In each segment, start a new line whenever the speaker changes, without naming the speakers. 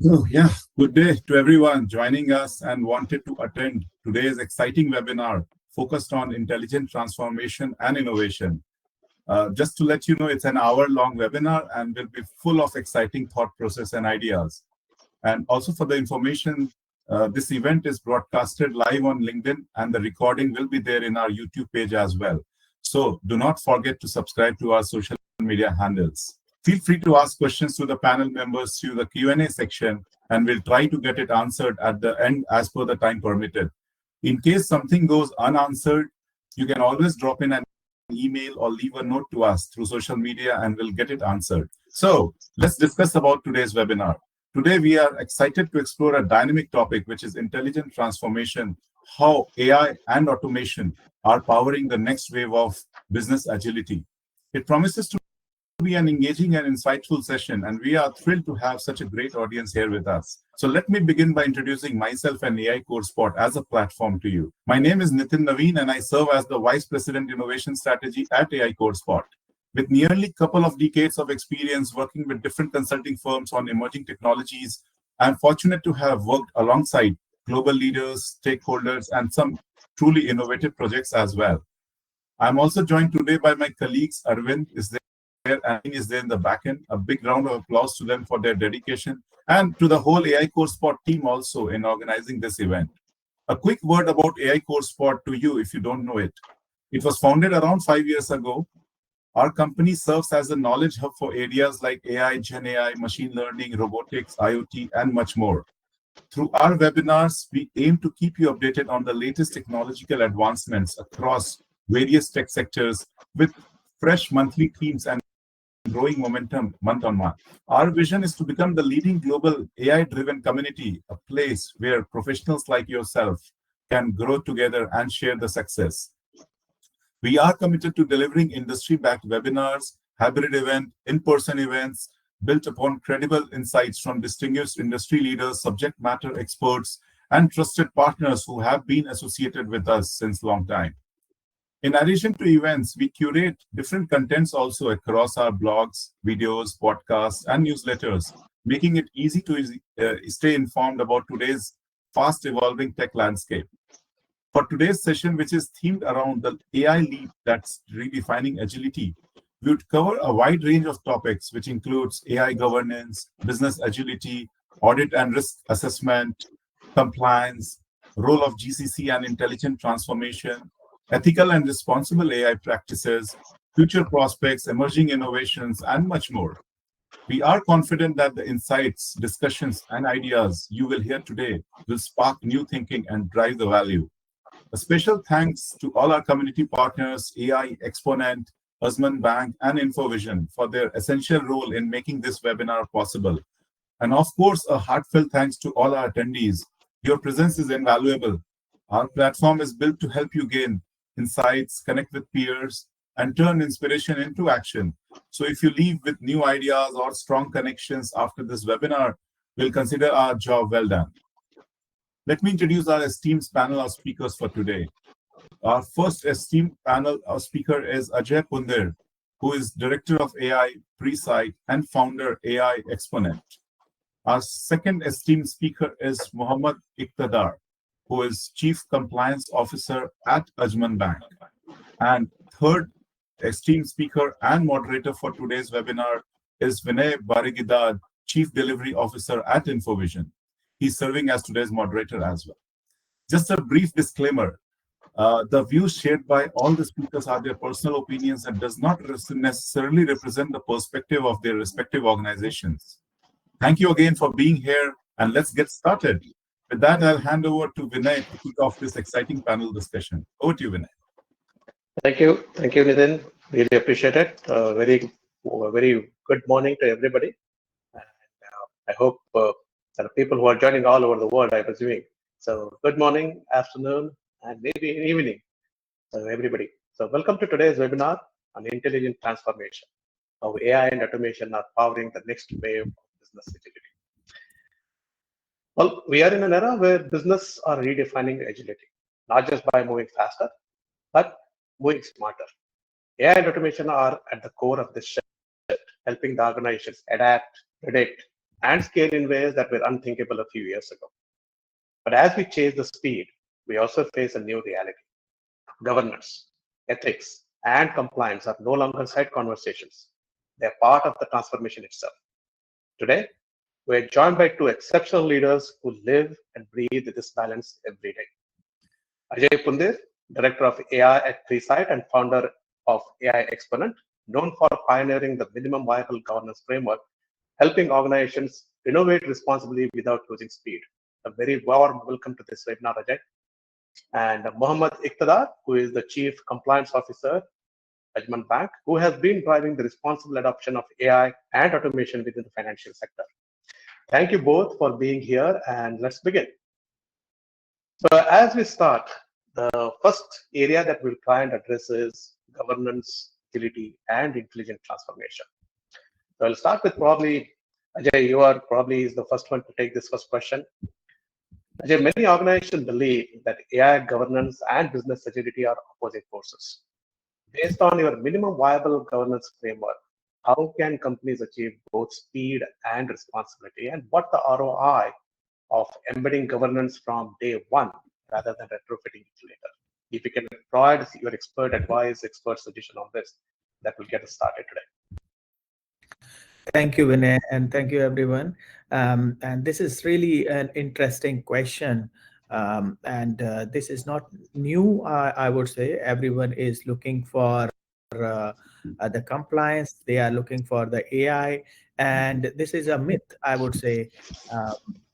Oh, yeah. Good day to everyone joining us and wanted to attend today's exciting webinar focused on intelligent transformation and innovation. Just to let you know, it's an hour-long webinar and will be full of exciting thought process and ideas. And also for the information, this event is broadcasted live on LinkedIn and the recording will be there in our YouTube page as well. So do not forget to subscribe to our social media handles. Feel free to ask questions to the panel members through the Q&A section, and we'll try to get it answered at the end as per the time permitted. In case something goes unanswered, you can always drop in an email or leave a note to us through social media and we'll get it answered. So let's discuss about today's webinar. Today, we are excited to explore a dynamic topic, which is intelligent transformation, how AI and automation are powering the next wave of business agility. It promises to be an engaging and insightful session, and we are thrilled to have such a great audience here with us. So let me begin by introducing myself and AI CodeSpot as a platform to you. My name is Nitin Naveen, and I serve as the Vice President Innovation Strategy at AI CodeSpot. With nearly a couple of decades of experience working with different consulting firms on emerging technologies, I'm fortunate to have worked alongside global leaders, stakeholders, and some truly innovative projects as well. I'm also joined today by my colleagues. Arvind is there and is there in the back end. A big round of applause to them for their dedication and to the whole AI CodeSpot team also in organizing this event. A quick word about AI CodeSpot to you if you don't know it. It was founded around 5 years ago. Our company serves as a knowledge hub for areas like AI, Gen AI, machine learning, robotics, IoT, and much more. Through our webinars, we aim to keep you updated on the latest technological advancements across various tech sectors with fresh monthly themes and growing momentum month on month. Our vision is to become the leading global AI-driven community, a place where professionals like yourself can grow together and share the success. We are committed to delivering industry-backed webinars, hybrid events, in-person events, built upon credible insights from distinguished industry leaders, subject matter experts, and trusted partners who have been associated with us since long time. In addition to events, we curate different contents also across our blogs, videos, podcasts, and newsletters, making it easy to stay informed about today's fast evolving tech landscape. For today's session, which is themed around the AI leap that's redefining agility, we would cover a wide range of topics, which includes AI governance, business agility, audit and risk assessment, compliance, role of GCC and intelligent transformation, ethical and responsible AI practices, future prospects, emerging innovations, and much more. We are confident that the insights, discussions, and ideas you will hear today will spark new thinking and drive the value. A special thanks to all our community partners, AI Exponent, Usman Bank, and InfoVision for their essential role in making this webinar possible. And of course, a heartfelt thanks to all our attendees. Your presence is invaluable. Our platform is built to help you gain insights, connect with peers, and turn inspiration into action. So if you leave with new ideas or strong connections after this webinar, we'll consider our job well done. Let me introduce our esteemed panel of speakers for today. Our first esteemed panel of speaker is Ajay Pundir, who is Director of AI Presight and founder AI Exponent. Our second esteemed speaker is Mohammad Iqtadar, who is Chief Compliance Officer at Ajman Bank. And third esteemed speaker and moderator for today's webinar is Vinay Barigidad, Chief Delivery Officer at InfoVision. He's serving as today's moderator as well. Just a brief disclaimer. The views shared by all the speakers are their personal opinions and does not necessarily represent the perspective of their respective organizations. Thank you again for being here, and let's get started. With that, I'll hand over to Vinay to kick off this exciting panel discussion. Over to you, Vinay.
Thank you, Nitin. Really appreciate it. Very good morning to everybody. And, I hope there are people who are joining all over the world, I'm assuming. So good morning, afternoon, and maybe evening, everybody. So welcome to today's webinar on intelligent transformation, how AI and automation are powering the next wave of business agility. Well, we are in an era where business are redefining agility, not just by moving faster, but moving smarter. AI and automation are at the core of this shift, helping the organizations adapt, predict, and scale in ways that were unthinkable a few years ago. But as we chase the speed, we also face a new reality. Governance, ethics, and compliance are no longer side conversations. They're part of the transformation itself. Today, we're joined by two exceptional leaders who live and breathe this balance every day. Ajay Pundir, Director of AI at Presight and founder of AI Exponent, known for pioneering the minimum viable governance framework, helping organizations innovate responsibly without losing speed. A very warm welcome to this webinar, Ajay. And Mohammad Iqtadar, who is the Chief Compliance Officer, Ajman Bank, who has been driving the responsible adoption of AI and automation within the financial sector. Thank you both for being here, and let's begin. So as we start, the first area that we'll try and address is governance, agility, and intelligent transformation. So I'll start with probably, Ajay, you are probably is the first one to take this first question. Ajay, many organizations believe that AI governance and business agility are opposite forces. Based on your minimum viable governance framework, how can companies achieve both speed and responsibility, and what the ROI of embedding governance from day one rather than retrofitting it later? If you can provide your expert advice, expert suggestion on this, that will get us started today.
Thank you, Vinay, and thank you, everyone. And this is really an interesting question. And this is not new, I would say. Everyone is looking for the compliance, they are looking for the AI. And this is a myth, I would say.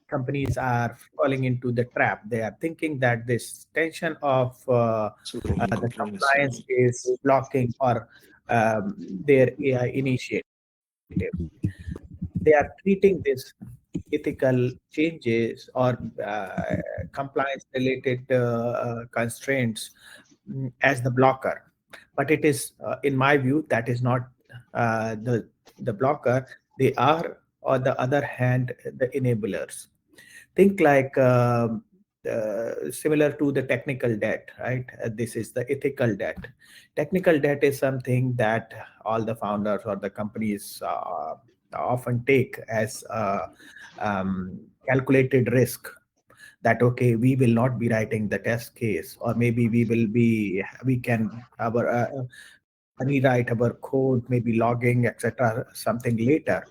Companies are falling into the trap. They are thinking that this tension of the compliance is blocking or their AI initiative. They are treating this ethical changes or compliance related constraints as the blocker, but it is in my view that is not the blocker. They are, on the other hand, the enablers. Think like similar to the technical debt, right? This is the ethical debt. Technical debt is something that all the founders or the companies often take as a calculated risk, that okay, we will not be writing the test case, or maybe we can our rewrite our code, maybe logging, etc., something later.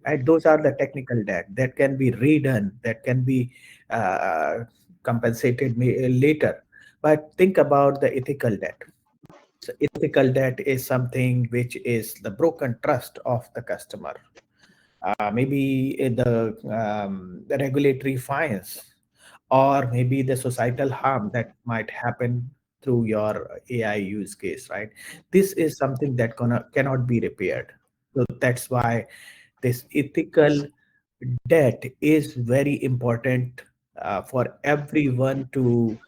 Right? Those are the technical debt that can be redone, that can be uh, compensated later. But think about the ethical debt. So ethical debt is something which is the broken trust of the customer. Maybe the regulatory fines, or maybe the societal harm that might happen through your AI use case, right? This is something that cannot be repaired. So that's why this ethical debt is very important for everyone to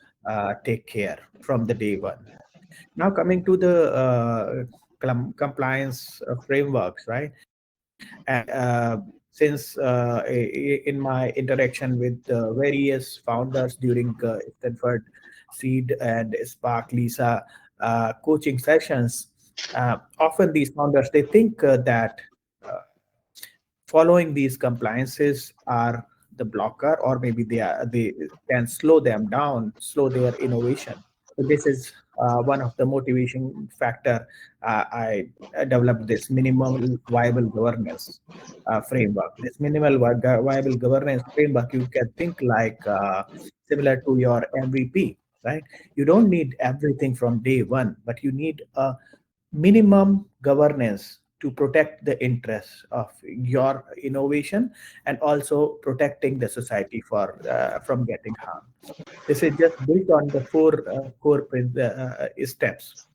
take care from the day one. Now coming to the compliance frameworks, right? And since in my interaction with various founders during Stanford Seed and Spark Lisa coaching sessions, often these founders, they think that uh, following these compliances are the blocker, or maybe they can slow them down, slow their innovation. So this is one of the motivation factor. I developed this minimum viable governance framework. This minimal viable governance framework, you can think like similar to your MVP, right? You don't need everything from day one, but you need a minimum governance to protect the interests of your innovation, and also protecting the society from getting harmed. This is just built on the four core steps.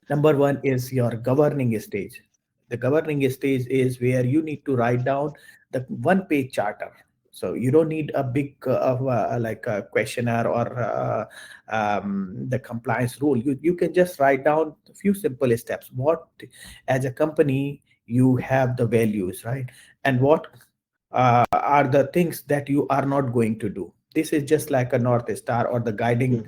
Number one is your governing stage. The governing stage is where you need to write down the one-page charter. So you don't need a big like a questionnaire or the compliance rule. You can just write down a few simple steps. What, as a company, you have the values, right? And what are the things that you are not going to do. This is just like a north star or the guiding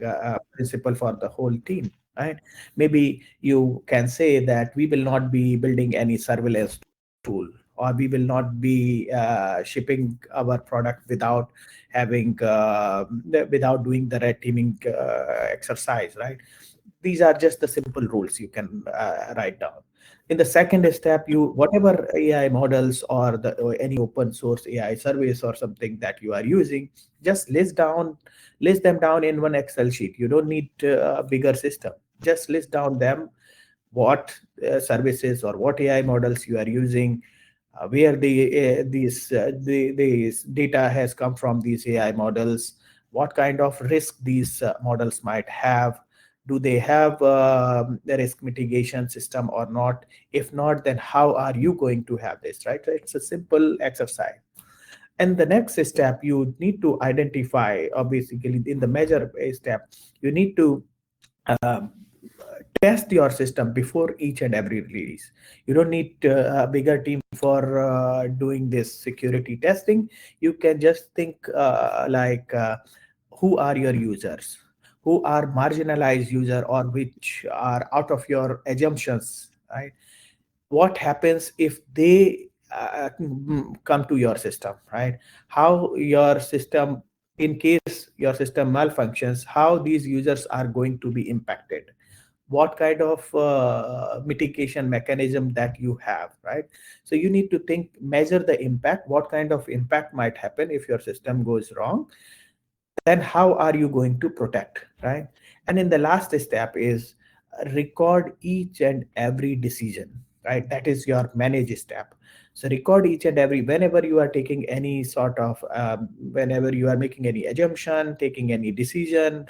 principle for the whole team, right? Maybe you can say that we will not be building any surveillance tool, or we will not be shipping our product without having without doing the red teaming exercise, right? These are just the simple rules you can write down. In the second step, you whatever AI models or any open source AI service or something that you are using, just list them down in one Excel sheet. You don't need a bigger system. Just list down them, what services or what AI models you are using, where these data has come from these AI models, what kind of risk these models might have. Do they have the risk mitigation system or not? If not, then how are you going to have this, right? So it's a simple exercise. And the next step, you need to identify, or basically in the measure step, you need to um, test your system before each and every release. You don't need a bigger team for doing this security testing. You can just think who are your users, who are marginalized user, or which are out of your assumptions, right? What happens if they come to your system, right? How your system, in case your system malfunctions, how these users are going to be impacted, what kind of mitigation mechanism that you have, right? So you need to think, measure the impact, what kind of impact might happen if your system goes wrong, then how are you going to protect, right? And in the last step is record each and every decision, right? That is your manage step. So record each and every, whenever you are taking any sort of whenever you are making any assumption, taking any decision,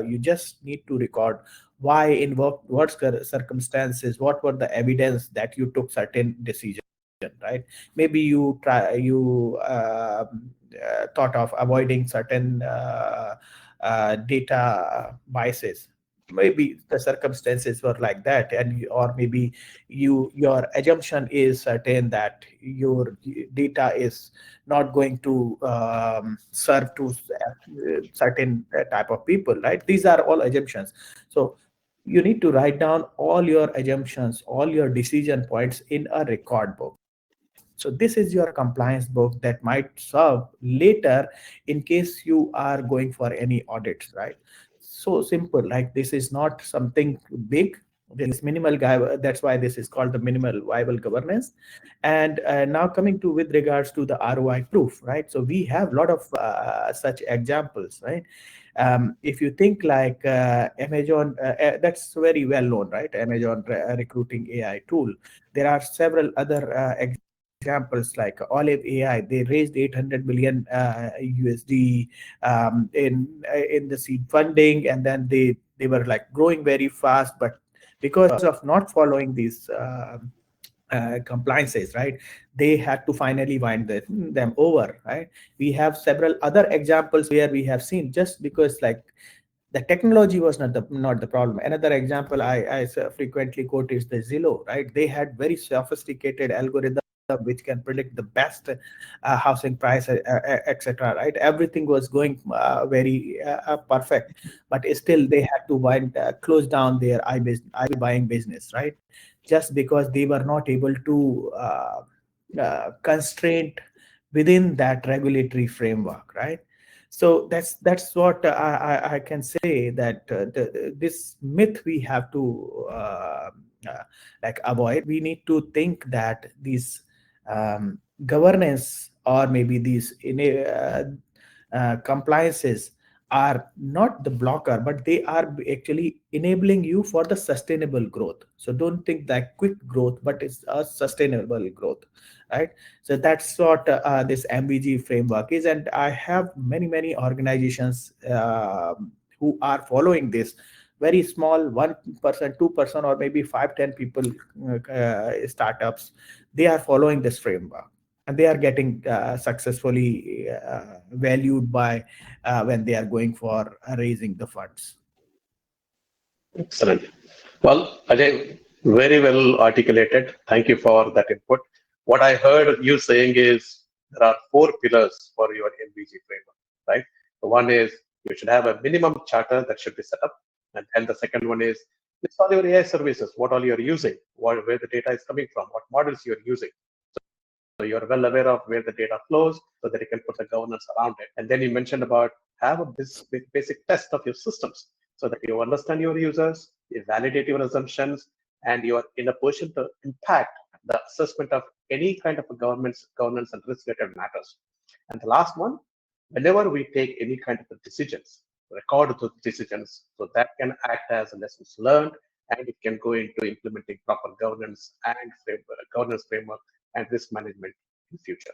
you just need to record why, in what circumstances, what were the evidence that you took certain decision, right? Maybe you thought of avoiding certain data biases. Maybe the circumstances were like that, or maybe your assumption is certain that your data is not going to serve to certain type of people, right? These are all assumptions. So you need to write down all your assumptions, all your decision points in a record book. So this is your compliance book that might serve later in case you are going for any audits, right? So simple, like this is not something big. This minimal guy, that's why this is called the minimal viable governance. And now coming to with regards to the ROI proof, right? So we have a lot of such examples, right? If you think like Amazon, that's very well known, right? Amazon recruiting AI tool. There are several other examples like Olive AI. They raised 800 million USD in the seed funding, and then they were like growing very fast, but because of not following these compliances, right, they had to finally wind them over, right? We have several other examples where we have seen just because like the technology was not the problem. Another example I frequently quote is the Zillow, right? They had very sophisticated algorithm which can predict the best housing price, etc. Right? Everything was going very perfect, but still they had to close down their iBuying business, right? Just because they were not able to constraint within that regulatory framework, right? So that's what I can say, that this myth we have to like avoid. We need to think that these governance, or maybe these compliances, are not the blocker, but they are actually enabling you for the sustainable growth. So don't think that quick growth, but it's a sustainable growth, right? So that's what this MVG framework is, and I have many organizations who are following this. Very small, 1%, 2%, or maybe 5-10 people startups, they are following this framework, and they are getting successfully valued by when they are going for raising the funds.
Excellent. Well, Ajay, very well articulated. Thank you for that input. What I heard you saying is there are four pillars for your NVG framework, right? The one is you should have a minimum charter that should be set up. And the second one is list all your AI services, what all you're using, where the data is coming from, what models you're using. So you're well aware of where the data flows so that you can put the governance around it. And then you mentioned about have a basic test of your systems so that you understand your users, you validate your assumptions, and you are in a position to impact the assessment of any kind of a governance and risk related matters. And the last one, whenever we take any kind of decisions, record those decisions so that can act as lessons learned, and it can go into implementing proper governance framework and risk management in the future.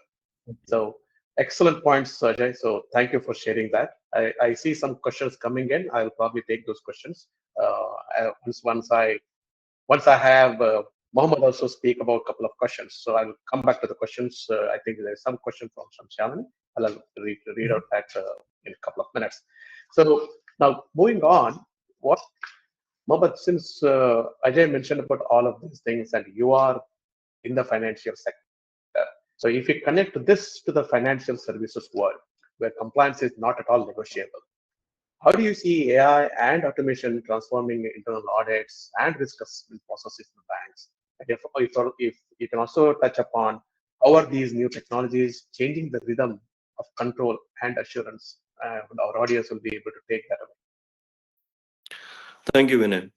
So excellent points, Sajay. So thank you for sharing that. I see some questions coming in. I'll probably take those questions once I have Mohammed also speak about a couple of questions. So I'll come back to the questions. I think there's some question from Shamshalani. I'll read out that in a couple of minutes. So now moving on, what Mohammed, since Ajay mentioned about all of these things and you are in the financial sector, so if you connect this to the financial services world, where compliance is not at all negotiable, how do you see AI and automation transforming internal audits and risk assessment processes in banks? And if you can also touch upon how are these new technologies changing the rhythm of control and assurance, our audience will be able to take that away.
Thank you, Vinay.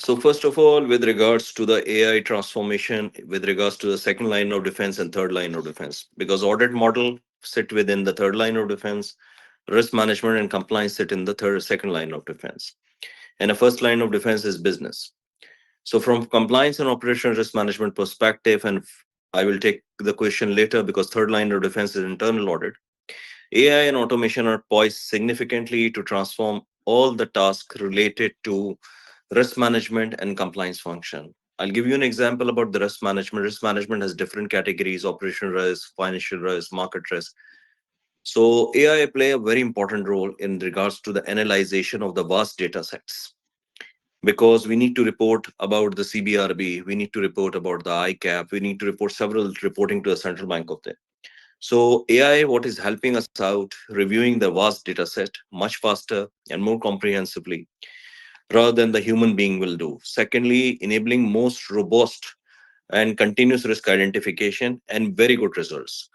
So first of all, with regards to the AI transformation, with regards to the second line of defense and third line of defense, because audit model sit within the third line of defense, risk management and compliance sit in the second line of defense, and the first line of defense is business. So from compliance and operational risk management perspective, and I will take the question later because third line of defense is internal audit. AI and automation are poised significantly to transform all the tasks related to risk management and compliance function. I'll give you an example about the risk management. Risk management has different categories: operational risk, financial risk, market risk. So AI play a very important role in regards to the analyzation of the vast data sets, because we need to report about the CBRB, we need to report about the ICAP, we need to report several reporting to the central bank of the. So AI, what is helping us out, reviewing the vast data set much faster and more comprehensively rather than the human being will do. Secondly, enabling most robust and continuous risk identification and very good results.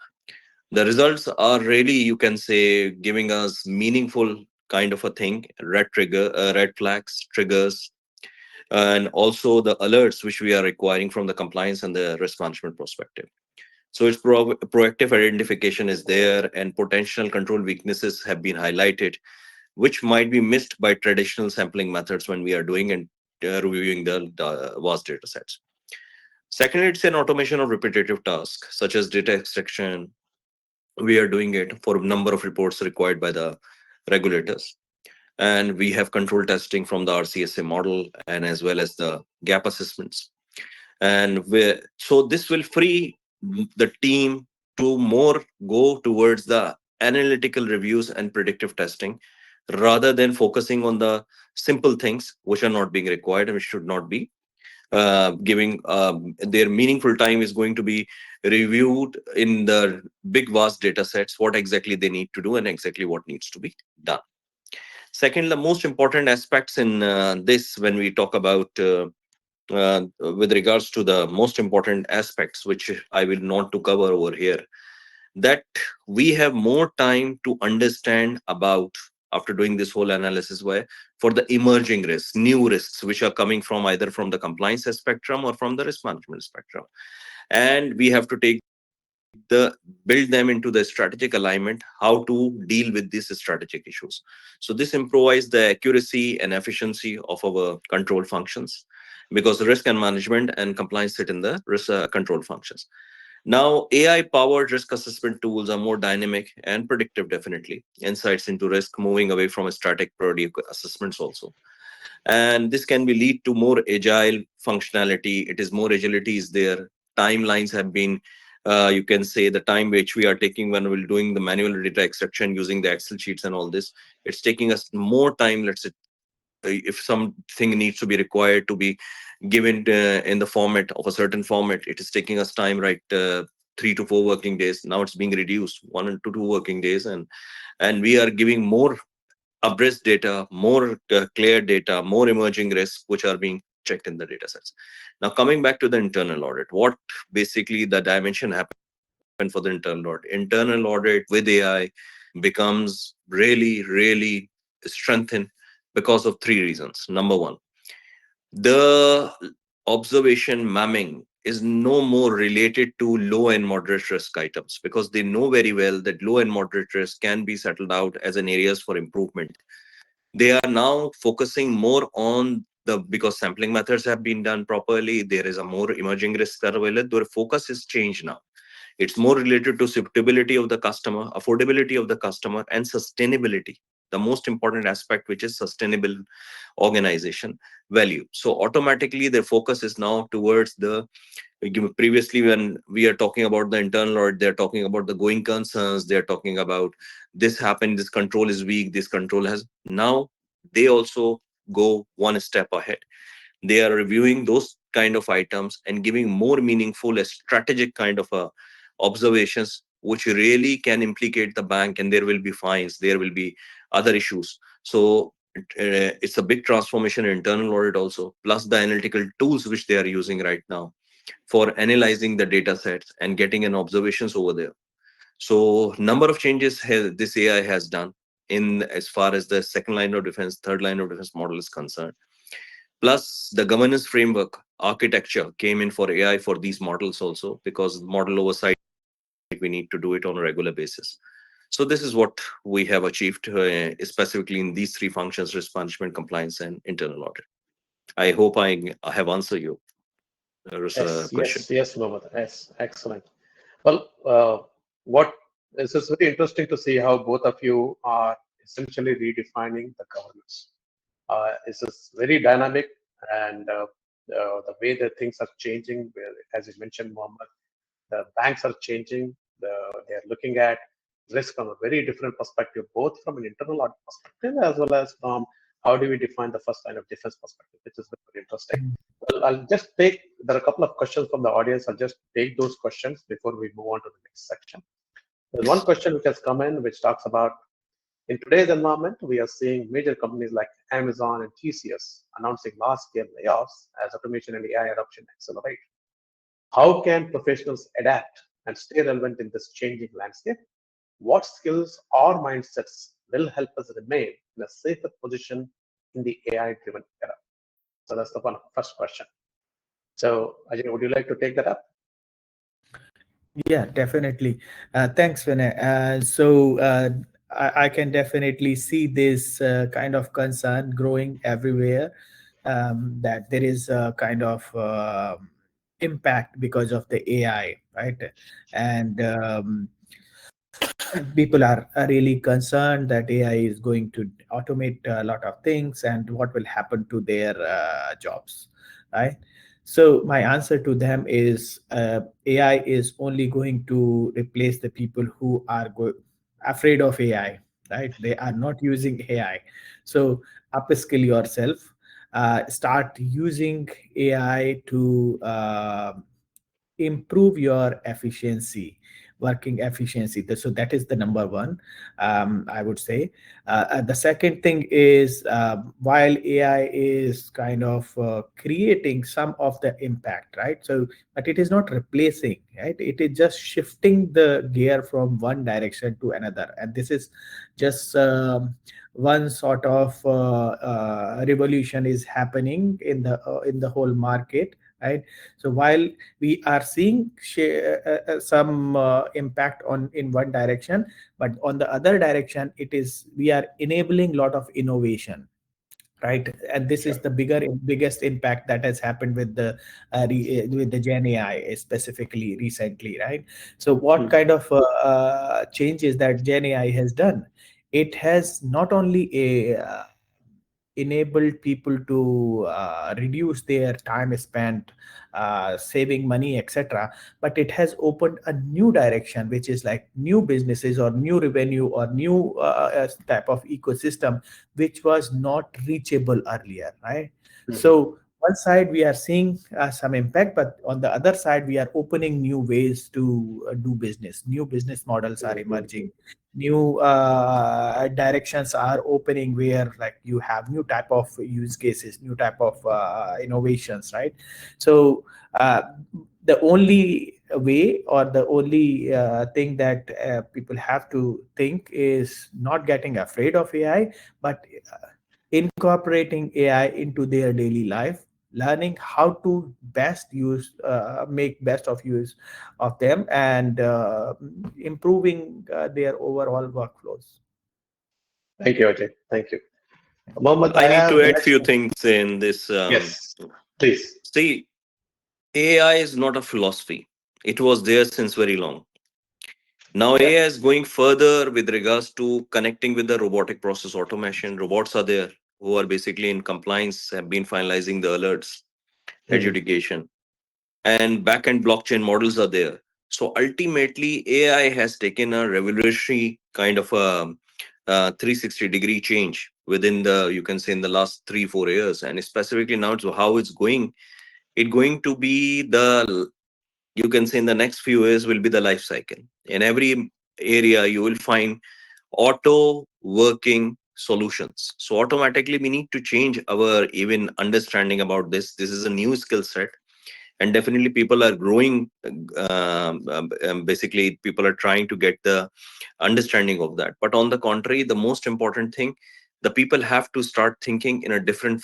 The results are really, you can say, giving us meaningful kind of a thing, red flags, triggers, and also the alerts which we are requiring from the compliance and the risk management perspective. So it's proactive identification is there, and potential control weaknesses have been highlighted, which might be missed by traditional sampling methods when we are doing and reviewing the vast data sets. Second, it's an automation of repetitive tasks such as data extraction. We are doing it for a number of reports required by the regulators. And we have control testing from the RCSA model and as well as the gap assessments. And so this will free the team to more go towards the analytical reviews and predictive testing rather than focusing on the simple things which are not being required and which should not be giving their meaningful time is going to be reviewed in the big vast data sets, what exactly they need to do and exactly what needs to be done. Second, the most important aspects in this, when we talk about with regards to the most important aspects, which I will not to cover over here, that we have more time to understand about after doing this whole analysis where for the emerging risks, new risks, which are coming from either from the compliance spectrum or from the risk management spectrum. And we have to take build them into the strategic alignment, how to deal with these strategic issues. So this improves the accuracy and efficiency of our control functions, because risk and management and compliance sit in the risk control functions. Now, AI-powered risk assessment tools are more dynamic and predictive, definitely. Insights into risk, moving away from static priority assessments also. And this can be lead to more agile functionality. It is more agility is there. Timelines have been, you can say the time which we are taking when we're doing the manual data extraction using the Excel sheets and all this, it's taking us more time. Let's say if something needs to be required to be given in the format of a certain format, it is taking us time, right? 3 to 4 working days. Now it's being reduced 1 to 2 working days, and we are giving more abreast data, more clear data, more emerging risks which are being checked in the data sets. Now coming back to the internal audit, what basically the dimension happens for the internal audit. Internal audit with AI becomes really, really strengthened because of three reasons. Number one, the observation mamming is no more related to low and moderate risk items, because they know very well that low and moderate risk can be settled out as an areas for improvement. They are now focusing more on the, because sampling methods have been done properly, there is a more emerging risks that are available. Their focus is changed now. It's more related to suitability of the customer, affordability of the customer, and sustainability, the most important aspect, which is sustainable organization value. So automatically their focus is now towards the, previously when we are talking about the internal audit, they're talking about the going concerns, they're talking about this happened, this control is weak, this control has, now they also go one step ahead. They are reviewing those kind of items and giving more meaningful, a strategic kind of observations, which really can implicate the bank, and there will be fines, there will be other issues. So it's a big transformation in internal audit also, plus the analytical tools which they are using right now for analyzing the data sets and getting an observations over there. So number of changes this AI has done in as far as the second line of defense, third line of defense model is concerned. Plus the governance framework architecture came in for AI for these models also, because model oversight, we need to do it on a regular basis. So this is what we have achieved specifically in these three functions: risk management, compliance, and internal audit. I hope I have answered you
Yes,
question.
yes, yes, Mohammed. Yes, excellent. Well, what this is very interesting to see how both of you are essentially redefining the governance. This is very dynamic, and the way that things are changing, as you mentioned, Mohammed, the banks are changing. They are looking at risk from a very different perspective, both from an internal audit perspective as well as from how do we define the first line of defense perspective, which is very interesting. Well, I'll just take, there are a couple of questions from the audience. I'll just take those questions before we move on to the next section. There's one question which has come in, which talks about, in today's environment, we are seeing major companies like Amazon and TCS announcing large-scale layoffs as automation and AI adoption accelerate. How can professionals adapt and stay relevant in this changing landscape? What skills or mindsets will help us remain in a safer position in the AI-driven era? So that's the first question. So, Ajay, would you like to take that up?
Yeah, definitely. Thanks, Vinay. I can definitely see this kind of concern growing everywhere, that there is a kind of impact because of the AI, right? And people are really concerned that AI is going to automate a lot of things, and what will happen to their jobs, right? So my answer to them is AI is only going to replace the people who are afraid of AI, right? They are not using AI. So upskill yourself, start using AI to improve your efficiency, working efficiency. So that is the number one, I would say. The second thing is, while AI is kind of creating some of the impact, right? So but it is not replacing, right? It is just shifting the gear from one direction to another, and this is just one sort of revolution is happening in the whole market, right? So while we are seeing some impact on in one direction, but on the other direction, it is, we are enabling a lot of innovation, right? And this is
Sure.
the biggest impact that has happened with the with the Gen AI specifically recently, right? So what kind of changes that Gen AI has done? It has not only enabled people to reduce their time spent saving money, etc., but it has opened a new direction, which is like new businesses or new revenue or new type of ecosystem which was not reachable earlier, right?
Mhm.
So one side we are seeing some impact, but on the other side we are opening new ways to do business. New business models are
Mhm.
emerging, new directions are opening, where like you have new type of use cases, new type of innovations, right? So the only way or the only thing that people have to think is not getting afraid of AI, but incorporating AI into their daily life, learning how to best use, make best of use of them, and improving their overall workflows.
Thank you, Ajay. Thank you. Mohammed,
I
I
need
have
to
the
add
next
few
one.
things in this.
Yes, please.
See, AI is not a philosophy. It was there since very long. Now
Yeah.
AI is going further with regards to connecting with the robotic process automation. Robots are there who are basically in compliance, have been finalizing the alerts,
Mhm.
adjudication, and back-end blockchain models are there. So ultimately, AI has taken a revolutionary kind of a 360-degree change within the, you can say, in the last 3 4 years, and specifically now to how it's going. It going to be the, you can say, in the next few years will be the life cycle. In every area, you will find auto working solutions. So automatically, we need to change our even understanding about this. This is a new skill set, and definitely people are growing. Basically, people are trying to get the understanding of that. But on the contrary, the most important thing, the people have to start thinking in a different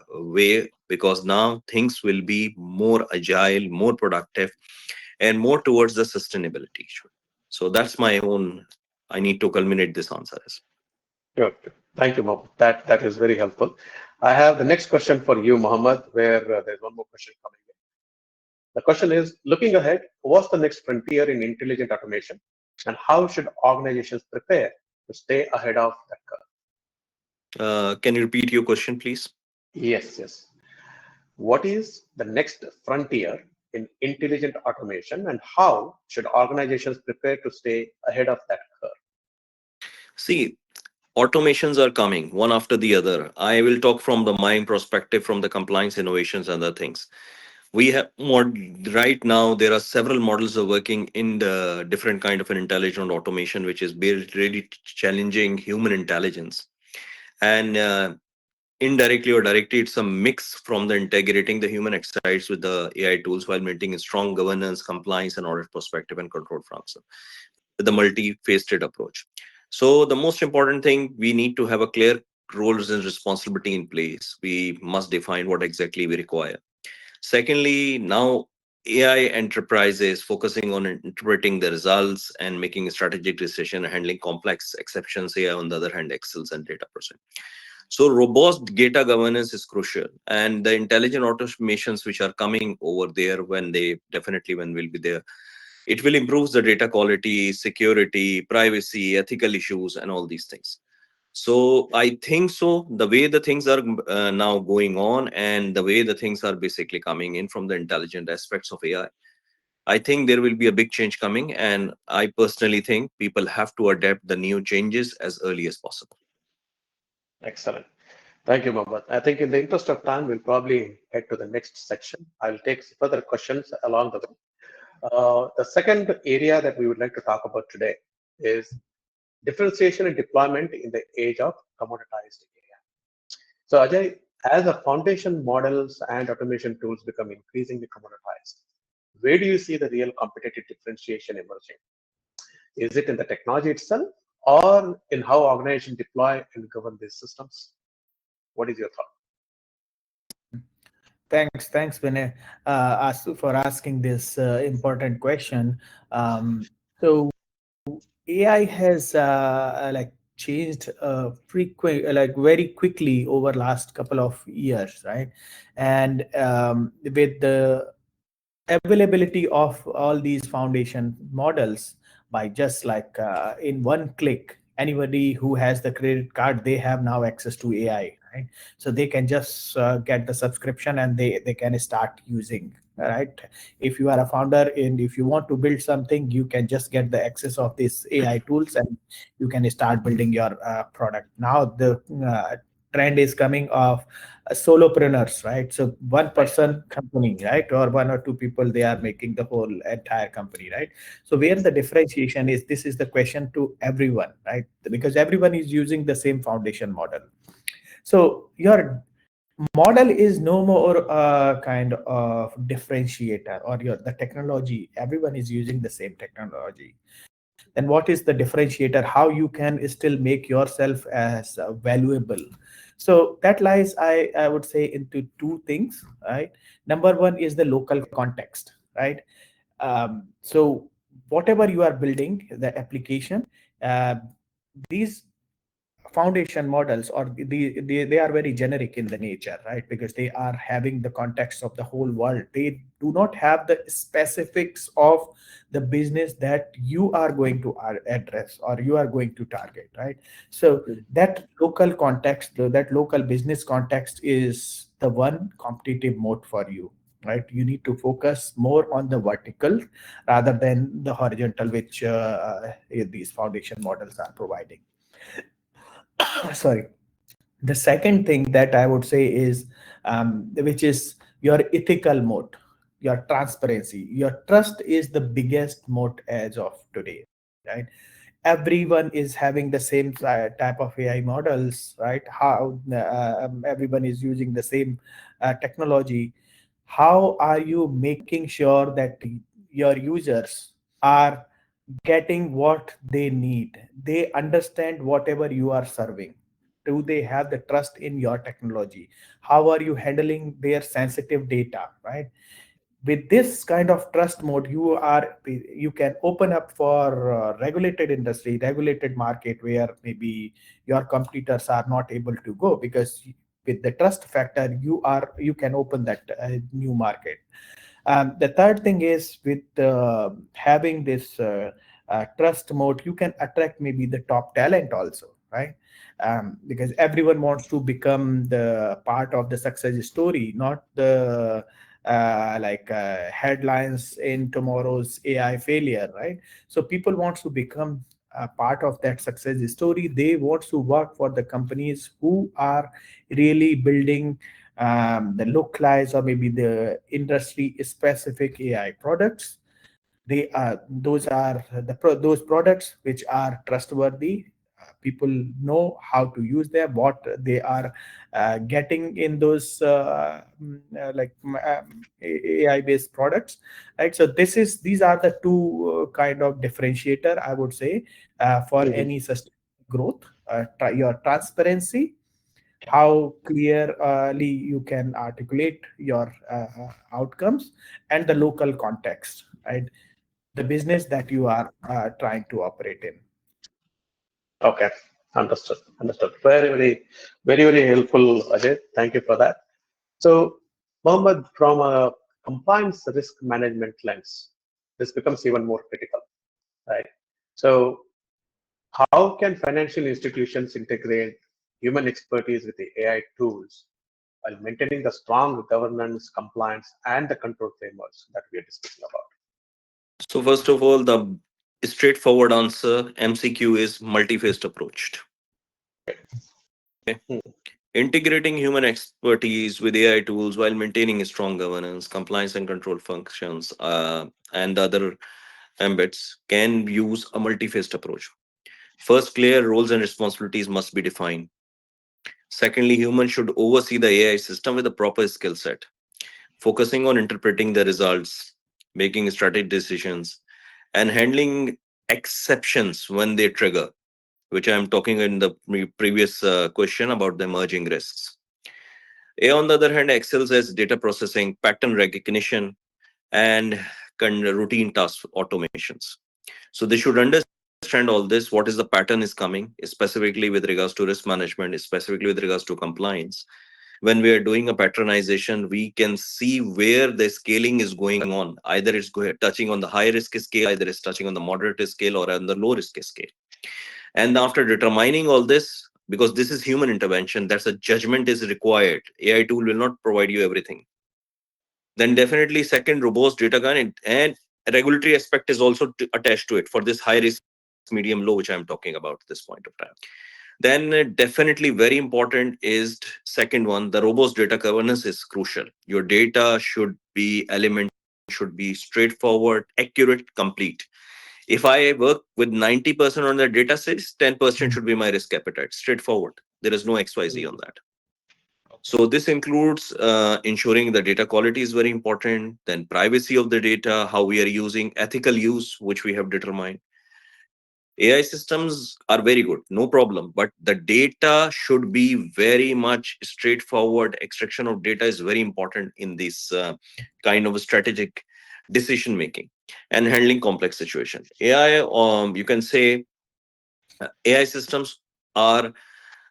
way, because now things will be more agile, more productive, and more towards the sustainability issue. So that's my own, I need to culminate this answer as.
Sure. Thank you, Mohammed. That is very helpful. I have the next question for you, Mohammed, where there's one more question coming in. The question is, looking ahead, what's the next frontier in intelligent automation, and how should organizations prepare to stay ahead of that curve?
Can you repeat your question, please?
Yes, yes. What is the next frontier in intelligent automation, and how should organizations prepare to stay ahead of that curve?
See, automations are coming one after the other. I will talk from the mind perspective, from the compliance innovations and other things. We have right now there are several models are working in the different kind of an intelligent automation, which is really challenging human intelligence. And indirectly or directly, it's a mix from the integrating the human exercise with the AI tools while maintaining strong governance, compliance, and audit perspective and control function with the multi-faceted approach. So the most important thing, we need to have a clear roles and responsibility in place. We must define what exactly we require. Secondly, now AI enterprises focusing on interpreting the results and making strategic decision, handling complex exceptions. AI, on the other hand, excels and data processing. So robust data governance is crucial, and the intelligent automations which are coming over there, when they definitely when will be there, it will improve the data quality, security, privacy, ethical issues, and all these things. So I think so. The way the things are now going on, and the way the things are basically coming in from the intelligent aspects of AI, I think there will be a big change coming, and I personally think people have to adapt the new changes as early as possible.
Excellent. Thank you, Mohammed. I think in the interest of time, we'll probably head to the next section. I'll take further questions along the way. The second area that we would like to talk about today is differentiation and deployment in the age of commoditized AI. So, Ajay, as the foundation models and automation tools become increasingly commoditized, where do you see the real competitive differentiation emerging? Is it in the technology itself, or in how organizations deploy and govern these systems? What is your thought?
Thanks, Vinay, for asking this important question. So AI has like changed frequent, like very quickly over last couple of years, right? And with the availability of all these foundation models, by just like in one click, anybody who has the credit card, they have now access to AI, right? So they can just get the subscription and they can start using, right? If you are a founder and if you want to build something, you can just get the access of these AI tools and you can start building your product. Now the trend is coming of solopreneurs, right? So one person company, right, or one or two people, they are making the whole entire company, right? So where the differentiation is, this is the question to everyone, right? Because everyone is using the same foundation model. So your Model is no more a kind of differentiator, or the technology. Everyone is using the same technology. Then what is the differentiator? How you can still make yourself as valuable? So that lies, I would say, into two things, right? Number one is the local context, right? So whatever you are building, the application, uh, these foundation models, or they are very generic in the nature, right? Because they are having the context of the whole world. They do not have the specifics of the business that you are going to address, or you are going to target, right? So that local context, that local business context, is the one competitive mode for you, right? You need to focus more on the vertical rather than the horizontal, which these foundation models are providing. Sorry. The second thing that I would say is, which is your ethical moat, your transparency. Your trust is the biggest moat as of today, right? Everyone is having the same type of AI models, right? How everyone is using the same technology. How are you making sure that your users are getting what they need? They understand whatever you are serving. Do they have the trust in your technology? How are you handling their sensitive data, right? With this kind of trust mode, you can open up for regulated industry, regulated market, where maybe your competitors are not able to go, because with the trust factor, you can open that new market. The third thing is, with having this trust mode, you can attract maybe the top talent also, right? Because everyone wants to become the part of the success story, not the headlines in tomorrow's AI failure, right? So people want to become a part of that success story. They want to work for the companies who are really building the localized, or maybe the industry specific AI products. Those are those products which are trustworthy. People know how to use them, what they are getting in those AI based products, right? So these are the two kind of differentiator, I would say, for
Mhm.
any sustainable growth. Your transparency, how clearly you can articulate your outcomes, and the local context, right? The business that you are trying to operate in.
Okay, understood. Understood. Very helpful, Ajay. Thank you for that. So, Mohammed, from a compliance risk management lens, this becomes even more critical, right? So, how can financial institutions integrate human expertise with the AI tools while maintaining the strong governance, compliance, and the control frameworks that we are discussing about?
So first of all, the straightforward answer MCQ is multi-phased approach. Okay.
Hmm.
Integrating human expertise with AI tools while maintaining a strong governance, compliance, and control functions, and other ambits can use a multi-phased approach. First, clear roles and responsibilities must be defined. Secondly, humans should oversee the AI system with a proper skill set, focusing on interpreting the results, making strategic decisions, and handling exceptions when they trigger, which I'm talking in the previous question about the emerging risks. AI, on the other hand, excels as data processing, pattern recognition, and routine task automations. So they should understand all this, what is the pattern is coming, specifically with regards to risk management, specifically with regards to compliance. When we are doing a patternization, we can see where the scaling is going on. Either it's touching on the high risk scale, either it's touching on the moderate scale, or on the low risk scale. And after determining all this, because this is human intervention, that's a judgment is required. AI tool will not provide you everything. Then definitely second, robust data gun, and regulatory aspect is also attached to it for this high risk, medium, low, which I'm talking about at this point of time. Then definitely very important is second one, the robust data governance is crucial. Your data should be element, should be straightforward, accurate, complete. If I work with 90% on the data sets, 10% should be my risk appetite. Straightforward. There is no XYZ on that. So this includes ensuring the data quality is very important, then privacy of the data, how we are using ethical use, which we have determined. AI systems are very good, no problem, but the data should be very much straightforward. Extraction of data is very important in this kind of strategic decision making and handling complex situation. AI, you can say, AI systems are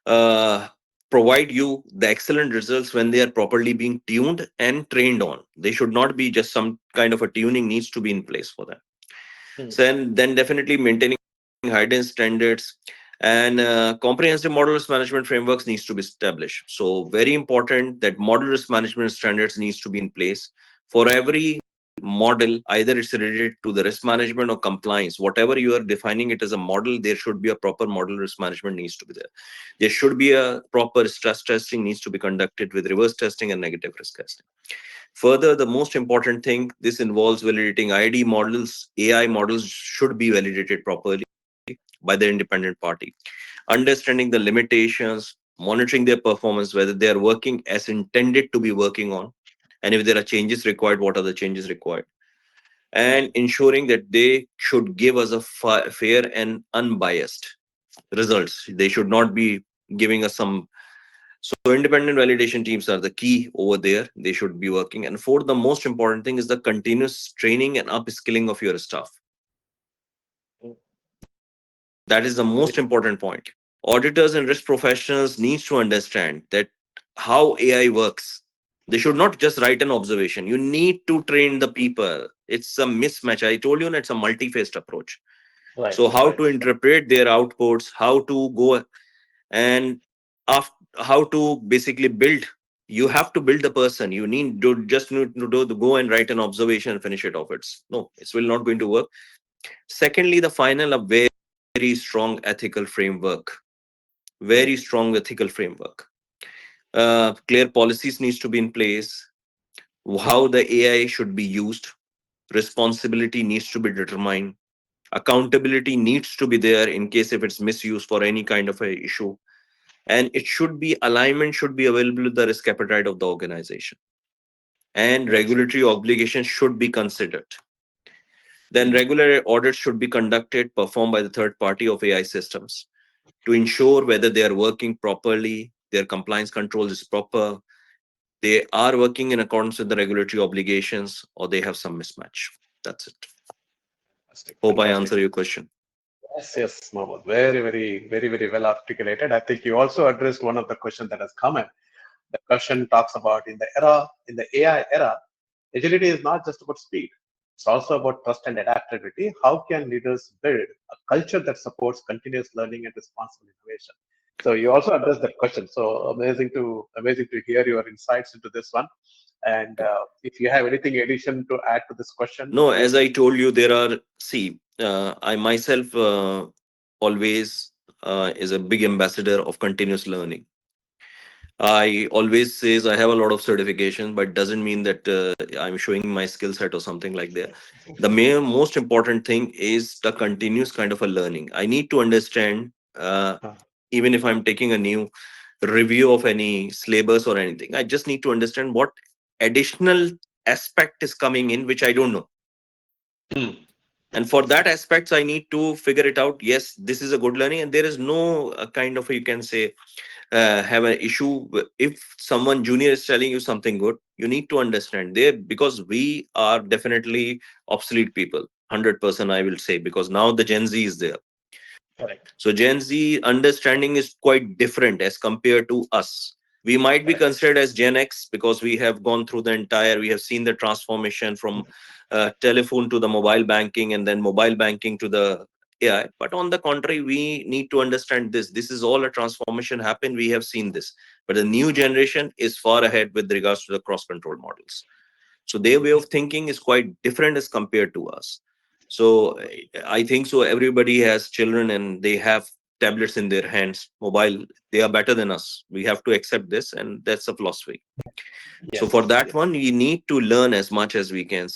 uh, provide you the excellent results when they are properly being tuned and trained on. They should not be just some kind of a tuning needs to be in place for them.
Hmm.
So, and then definitely maintaining hidden standards and comprehensive model risk management frameworks needs to be established. So very important that model risk management standards needs to be in place for every model, either it's related to the risk management or compliance. Whatever you are defining it as a model, there should be a proper model risk management needs to be there. There should be a proper stress testing needs to be conducted with reverse testing and negative risk testing. Further, the most important thing, this involves validating ID models. AI models should be validated properly by the independent party. Understanding the limitations, monitoring their performance, whether they are working as intended to be working on, and if there are changes required, what are the changes required, and ensuring that they should give us a fair and unbiased results. They should not be giving us some. So independent validation teams are the key over there. They should be working. And fourth, the most important thing is the continuous training and upskilling of your staff.
Hmm.
That is the
Very
most important point. Auditors and risk professionals needs to understand that how AI works. They should not just write an observation. You need to train the people. It's a mismatch. I told you, it's a multi-faced approach.
right,
So how
right,
to interpret their outputs, how to go and how to basically build. You have to build the person. You need to just need to go and write an observation and finish it off. It's no, it will not going to work. Secondly, the final, a very strong ethical framework. Very strong ethical framework. Clear policies needs to be in place. How the AI should be used. Responsibility needs to be determined. Accountability needs to be there in case if it's misused for any kind of a issue, and it should be alignment should be available with the risk appetite of the organization, and
yes,
regulatory obligations should be considered. Then regular audits should be conducted performed by the third party of AI systems to ensure whether they are working properly, their compliance control is proper, they are working in accordance with the regulatory obligations, or they have some mismatch. That's it.
fantastic,
Hope I
fantastic.
answer your question.
Yes, yes, Mohammed. Very, very, very, very well articulated. I think you also addressed one of the questions that has come in. The question talks about in the AI era, agility is not just about speed. It's also about trust and adaptability. How can leaders build a culture that supports continuous learning and responsible innovation? So you also addressed that question. So amazing to hear your insights into this one. And if you have anything addition to add to this question,
No, as
please.
I told you, there are, see, I myself always is a big ambassador of continuous learning. I always says I have a lot of certifications, but doesn't mean that I'm showing my skill set or something like that. The most important thing is the continuous kind of a learning. I need to understand,
Uh,
even if I'm taking a new review of any syllabus or anything, I just need to understand what additional aspect is coming in, which I don't know.
hmm,
And for that aspects, I need to figure it out. Yes, this is a good learning, and there is no kind of, you can say, have an issue if someone junior is telling you something good. You need to understand there, because we are definitely obsolete people, 100% I will say, because now the Gen Z is there.
correct,
So Gen Z understanding is quite different as compared to us. We might be
correct.
considered as Gen X because we have gone through the entire, we have seen the transformation from telephone to the mobile banking, and then mobile banking to the AI. But on the contrary, we need to understand this. This is all a transformation happen. We have seen this. But the new generation is far ahead with regards to the cross control models. So their way of thinking is quite different as compared to us. So I think so everybody has children and they have tablets in their hands, mobile. They are better than us. We have to accept this, and that's a philosophy. So for
Yes,
that
yes,
one, we need to learn as much as we can.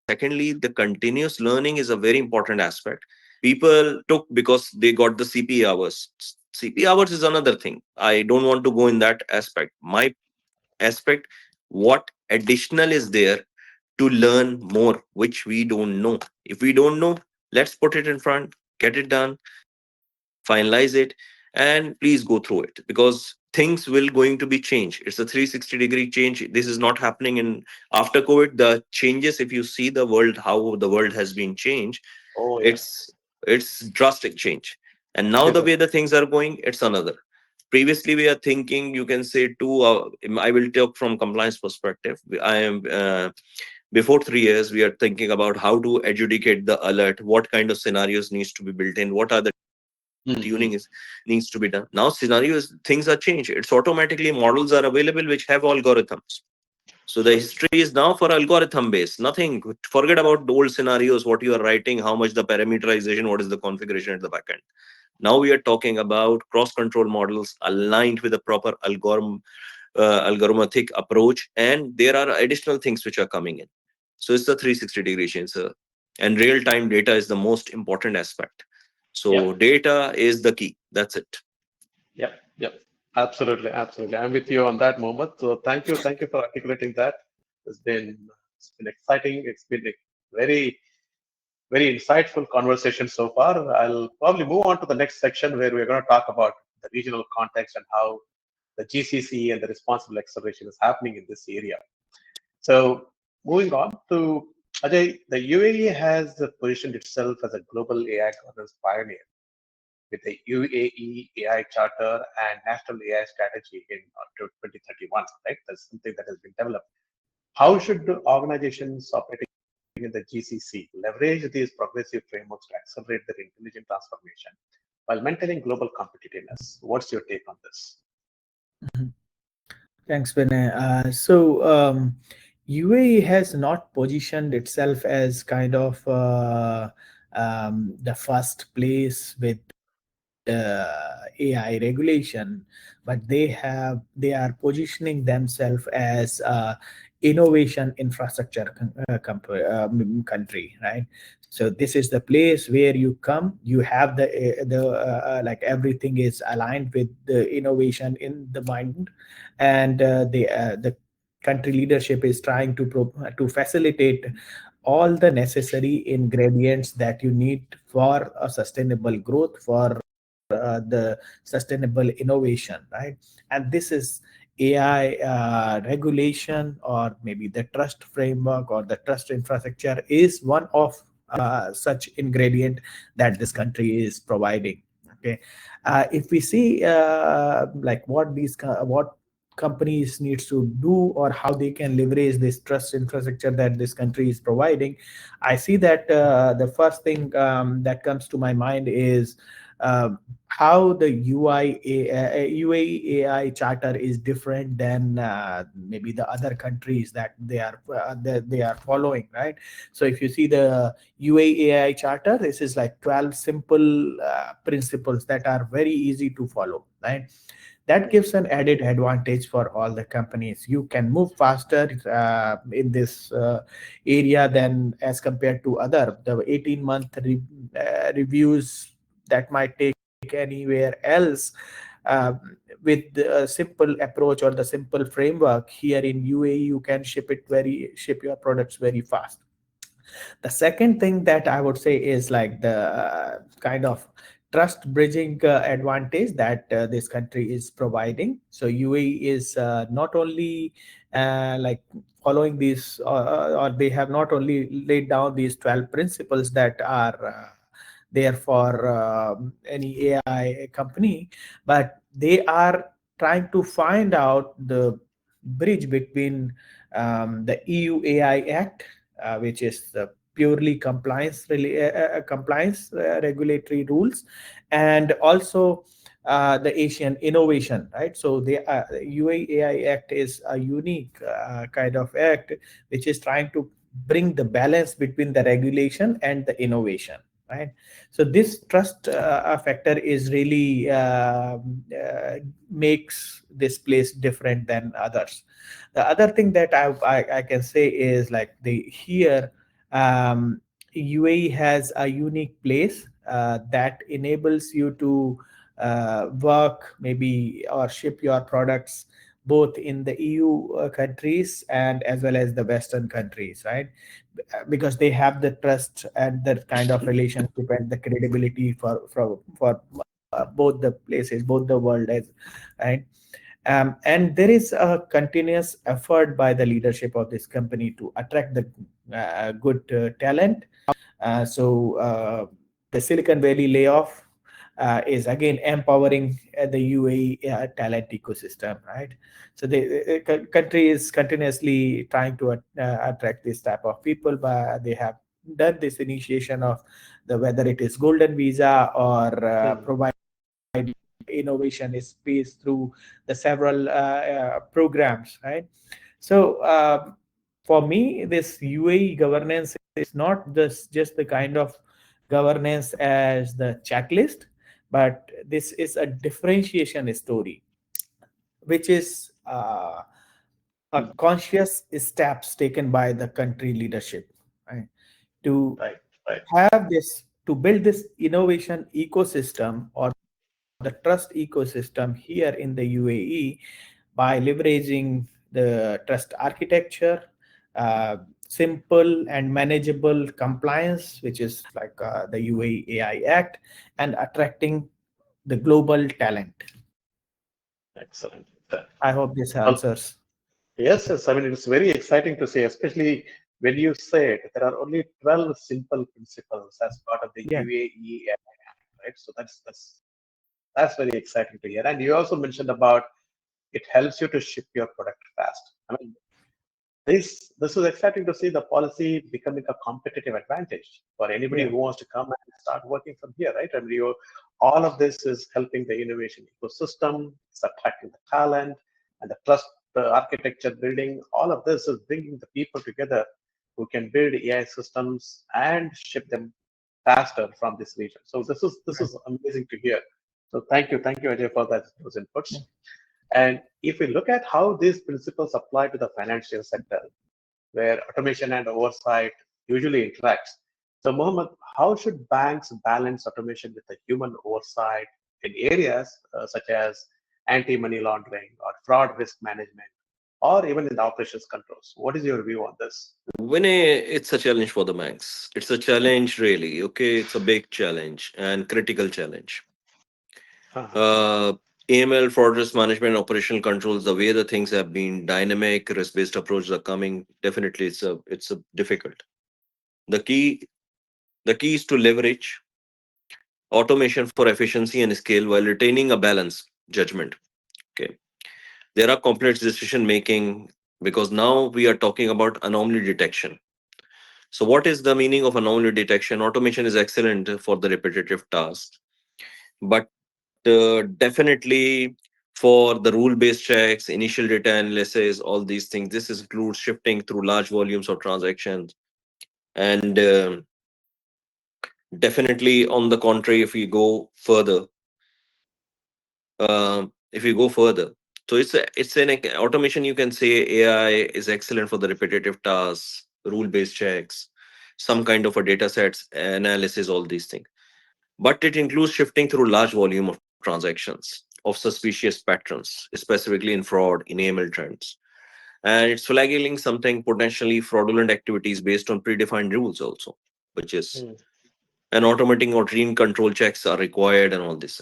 Secondly, the continuous learning is a very important aspect. People took because they got the CP hours. CP hours is another thing. I don't want to go in that aspect. My aspect, what additional is there to learn more, which we don't know. If we don't know, let's put it in front, get it done, finalize it, and please go through it, because things will going to be change. It's a 360-degree change. This is not happening in after COVID. The changes, if you see the world, how the world has been changed,
Oh yeah.
it's drastic change. And now
It is
the
a
way the things are going, it's another. Previously we are thinking, you can say, I will talk from compliance perspective. I am before 3 years we are thinking about how to adjudicate the alert, what kind of scenarios needs to be built in, what are the tuning
Mhm.
is needs to be done. Now scenarios, things are changed. It's automatically models are available which have algorithms. So the
True.
history is now for algorithm based. Nothing. Forget about the old scenarios, what you are writing, how much the parameterization, what is the configuration at the back end. Now we are talking about cross control models aligned with a proper algorithmic approach, and there are additional things which are coming in. So it's a 360-degree change, sir. And real time data is the most important aspect.
Yeah.
So data is the key. That's it.
Yep, yep, absolutely, absolutely. I'm with you on that moment. So thank you for articulating that. It's been it's been exciting. It's been a very very insightful conversation so far. I'll probably move on to the next section where we're going to talk about the regional context and how the GCC and the responsible acceleration is happening in this area. So moving on to Ajay, the UAE has positioned itself as a global AI governance pioneer with the UAE AI Charter and National AI Strategy in 2031. Right, that's something that has been developed. How should the organizations operating in the GCC leverage these progressive frameworks to accelerate their intelligent transformation while maintaining global competitiveness? What's your take on this?
Mhm. Thanks, Vinay. UAE has not positioned itself as kind of the first place with AI regulation, but they are positioning themselves as innovation infrastructure country, right? So this is the place where you come, you have like everything is aligned with the innovation in the mind, and the country leadership is trying to facilitate all the necessary ingredients that you need for a sustainable growth, for the sustainable innovation, right? And this is AI regulation, or maybe the trust framework or the trust infrastructure is one of such ingredient that this country is providing. Okay, if we see like what companies needs to do or how they can leverage this trust infrastructure that this country is providing, I see that the first thing that comes to my mind is uh, how the UAE AI charter is different than maybe the other countries that they are following, right? So if you see the UAE AI charter, this is like 12 simple principles that are very easy to follow, right? That gives an added advantage for all the companies. You can move faster in this area than as compared to other the 18-month reviews that might take anywhere else. With the simple approach or the simple framework here in UAE, you can ship your products very fast. The second thing that I would say is like the kind of trust bridging advantage that this country is providing. So UAE is not only like following these, or they have not only laid down these 12 principles that are there for any AI company, but they are trying to find out the bridge between the EU AI Act, which is the purely compliance regulatory rules, and also the Asian innovation, right? So the UAE Act is a unique kind of act which is trying to bring the balance between the regulation and the innovation, right? So this trust factor is really makes this place different than others. The other thing that I can say is like the here UAE has a unique place that enables you to work maybe or ship your products both in the EU countries and as well as the Western countries, right? Because they have the trust and the kind of relationship and the credibility for both the places, both the world, as right. And there is a continuous effort by the leadership of this company to attract the good talent. So the Silicon Valley layoff is again empowering the UAE talent ecosystem, right? So the country is continuously trying to attract this type of people, but they have done this initiation of the whether it is golden visa or
Hmm.
provide innovation space through the several programs, right? So for me, this UAE governance is not just the kind of governance as the checklist, but this is a differentiation story, which is a
Hmm.
conscious steps taken by the country leadership, right? To
Right, right.
have this, to build this innovation ecosystem or the trust ecosystem here in the UAE by leveraging the trust architecture, uh, simple and manageable compliance, which is like the UAE AI Act, and attracting the global talent.
Excellent.
I hope this
Well,
answers.
yes, yes. I mean, it's very exciting to see, especially when you said there are only 12 simple principles as part of the
Yeah,
UAE, right? So that's very exciting to hear. And you also mentioned about it helps you to ship your product fast. I mean, this is exciting to see the policy becoming a competitive advantage for anybody
yeah,
who wants to come and start working from here, right? And all of this is helping the innovation ecosystem, it's attracting the talent and the trust, the architecture building. All of this is bringing the people together who can build AI systems and ship them faster from this region. So this is
right.
amazing to hear. So thank you, Ajay, for those inputs.
Yeah.
And if we look at how these principles apply to the financial sector, where automation and oversight usually interacts. So, Mohammed, how should banks balance automation with the human oversight in areas such as anti-money laundering or fraud risk management, or even in the operations controls? What is your view on this?
Vinay, it's a challenge for the banks. It's a challenge, really. Okay, it's a big challenge and critical challenge.
Uh-huh.
Uh, AML, fraud risk management, operational controls, the way the things have been dynamic, risk-based approaches are coming. Definitely, it's a difficult. The key the key is to leverage automation for efficiency and scale while retaining a balance judgment. Okay, there are complex decision making because now we are talking about anomaly detection. So, what is the meaning of anomaly detection? Automation is excellent for the repetitive tasks, but definitely for the rule-based checks, initial data analysis, all these things. This includes shifting through large volumes of transactions, and definitely on the contrary, if we go further, so it's an automation. You can say AI is excellent for the repetitive tasks, rule-based checks, some kind of a data sets analysis, all these things. But it includes shifting through large volume of transactions of suspicious patterns, specifically in fraud, in AML trends. And it's flagging something potentially fraudulent activities based on predefined rules also, which is
Hmm.
and automating or routine control checks are required and all this.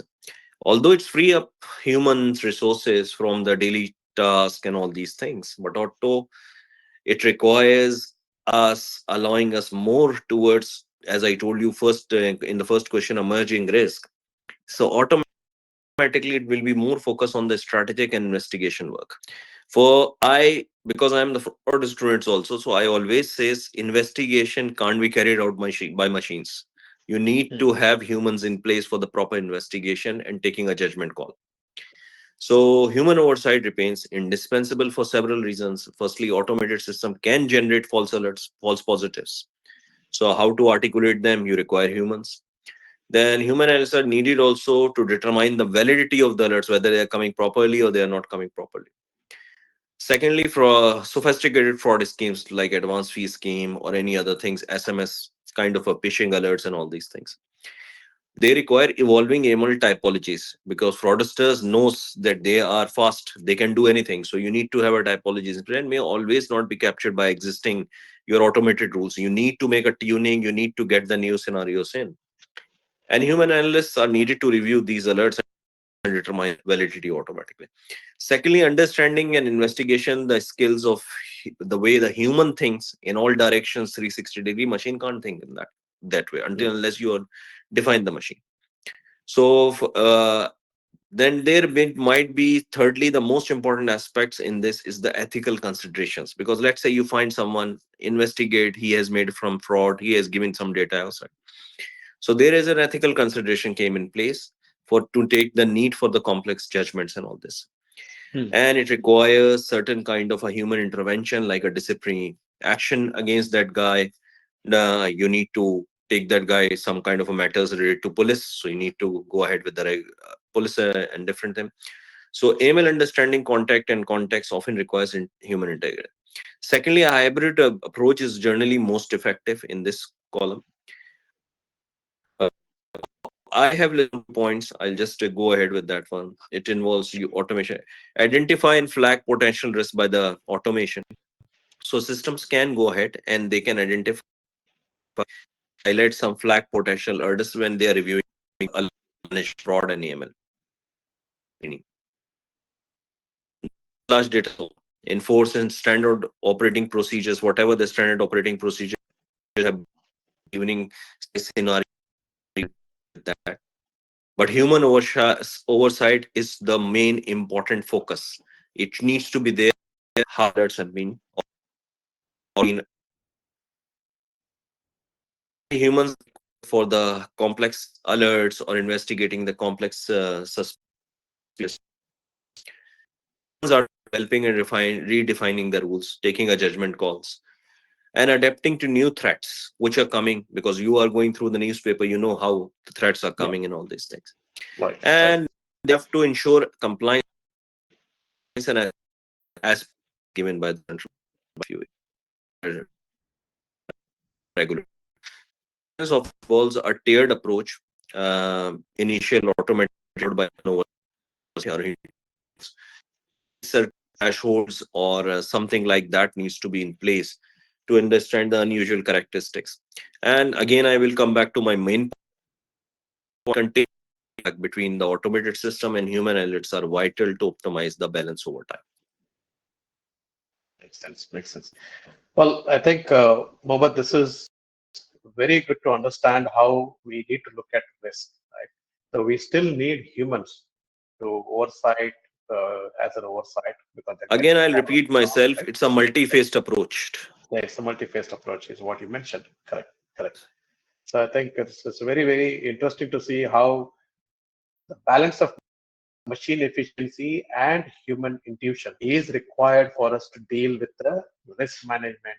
Although it's free up humans resources from the daily task and all these things, but auto it requires us allowing us more towards, as I told you first in the first question, emerging risk. So automatically it will be more focused on the strategic and investigation work. For I because I am the fraud students also, so I always says investigation can't be carried out by machines. You need
Hmm.
to have humans in place for the proper investigation and taking a judgment call. So human oversight remains indispensable for several reasons. Firstly, automated system can generate false alerts, false positives. So how to articulate them? You require humans. Then human analysts are needed also to determine the validity of the alerts, whether they are coming properly or they are not coming properly. Secondly, for sophisticated fraud schemes like advanced fee scheme or any other things, SMS kind of a phishing alerts and all these things. They require evolving ML typologies because fraudsters knows that they are fast, they can do anything. So you need to have a typologies. Brand may always not be captured by existing your automated rules. You need to make a tuning. You need to get the new scenarios in. And human analysts are needed to review these alerts and determine validity automatically. Secondly, understanding and investigation the skills of the way the human thinks in all directions, 360-degree. Machine can't think in that way until unless you define the machine. So then might be thirdly, the most important aspects in this is the ethical considerations, because let's say you find someone, investigate, he has made from fraud, he has given some data outside. So there is an ethical consideration came in place for to take the need for the complex judgments and all this. And it requires certain kind of a human intervention, like a disciplinary action against that guy. You need to take that guy some kind of a matters related to police, so you need to go ahead with the police and different thing. So AML understanding contact and context often requires human integrity. Secondly, a hybrid approach is generally most effective in this column. I have little points. I'll just go ahead with that one. It involves you automation. Identify and flag potential risk by the automation. So systems can go ahead and they can identify, highlight some flag potential risks when they are reviewing a managed fraud and AML. Large data, enforce and standard operating procedures, whatever the standard operating procedures have given scenario that. But human oversight is the main important focus. It needs to be there. How alerts have been humans for the complex alerts or investigating the complex suspicious. Humans are developing and redefining the rules, taking a judgment calls, and adapting to new threats which are coming, because you are going through the newspaper, you know how the threats are coming and all these things.
Right.
And they have to ensure compliance and as given by the country regular of involves a tiered approach. Initial automated by certain thresholds or something like that needs to be in place to understand the unusual characteristics. And again, I will come back to my main point. Between the automated system and human alerts are vital to optimize the balance over time.
Makes sense. Makes sense. Well, I think, Mohammed, this is very good to understand how we need to look at risk, right? So we still need humans to oversight as an oversight because they
Again, I'll
can
repeat myself.
right?
It's a multi-faced approach.
Yeah, it's a multi-faced approach, is what you mentioned. Correct. Correct. So I think it's very, very interesting to see how the balance of machine efficiency and human intuition is required for us to deal with the risk management,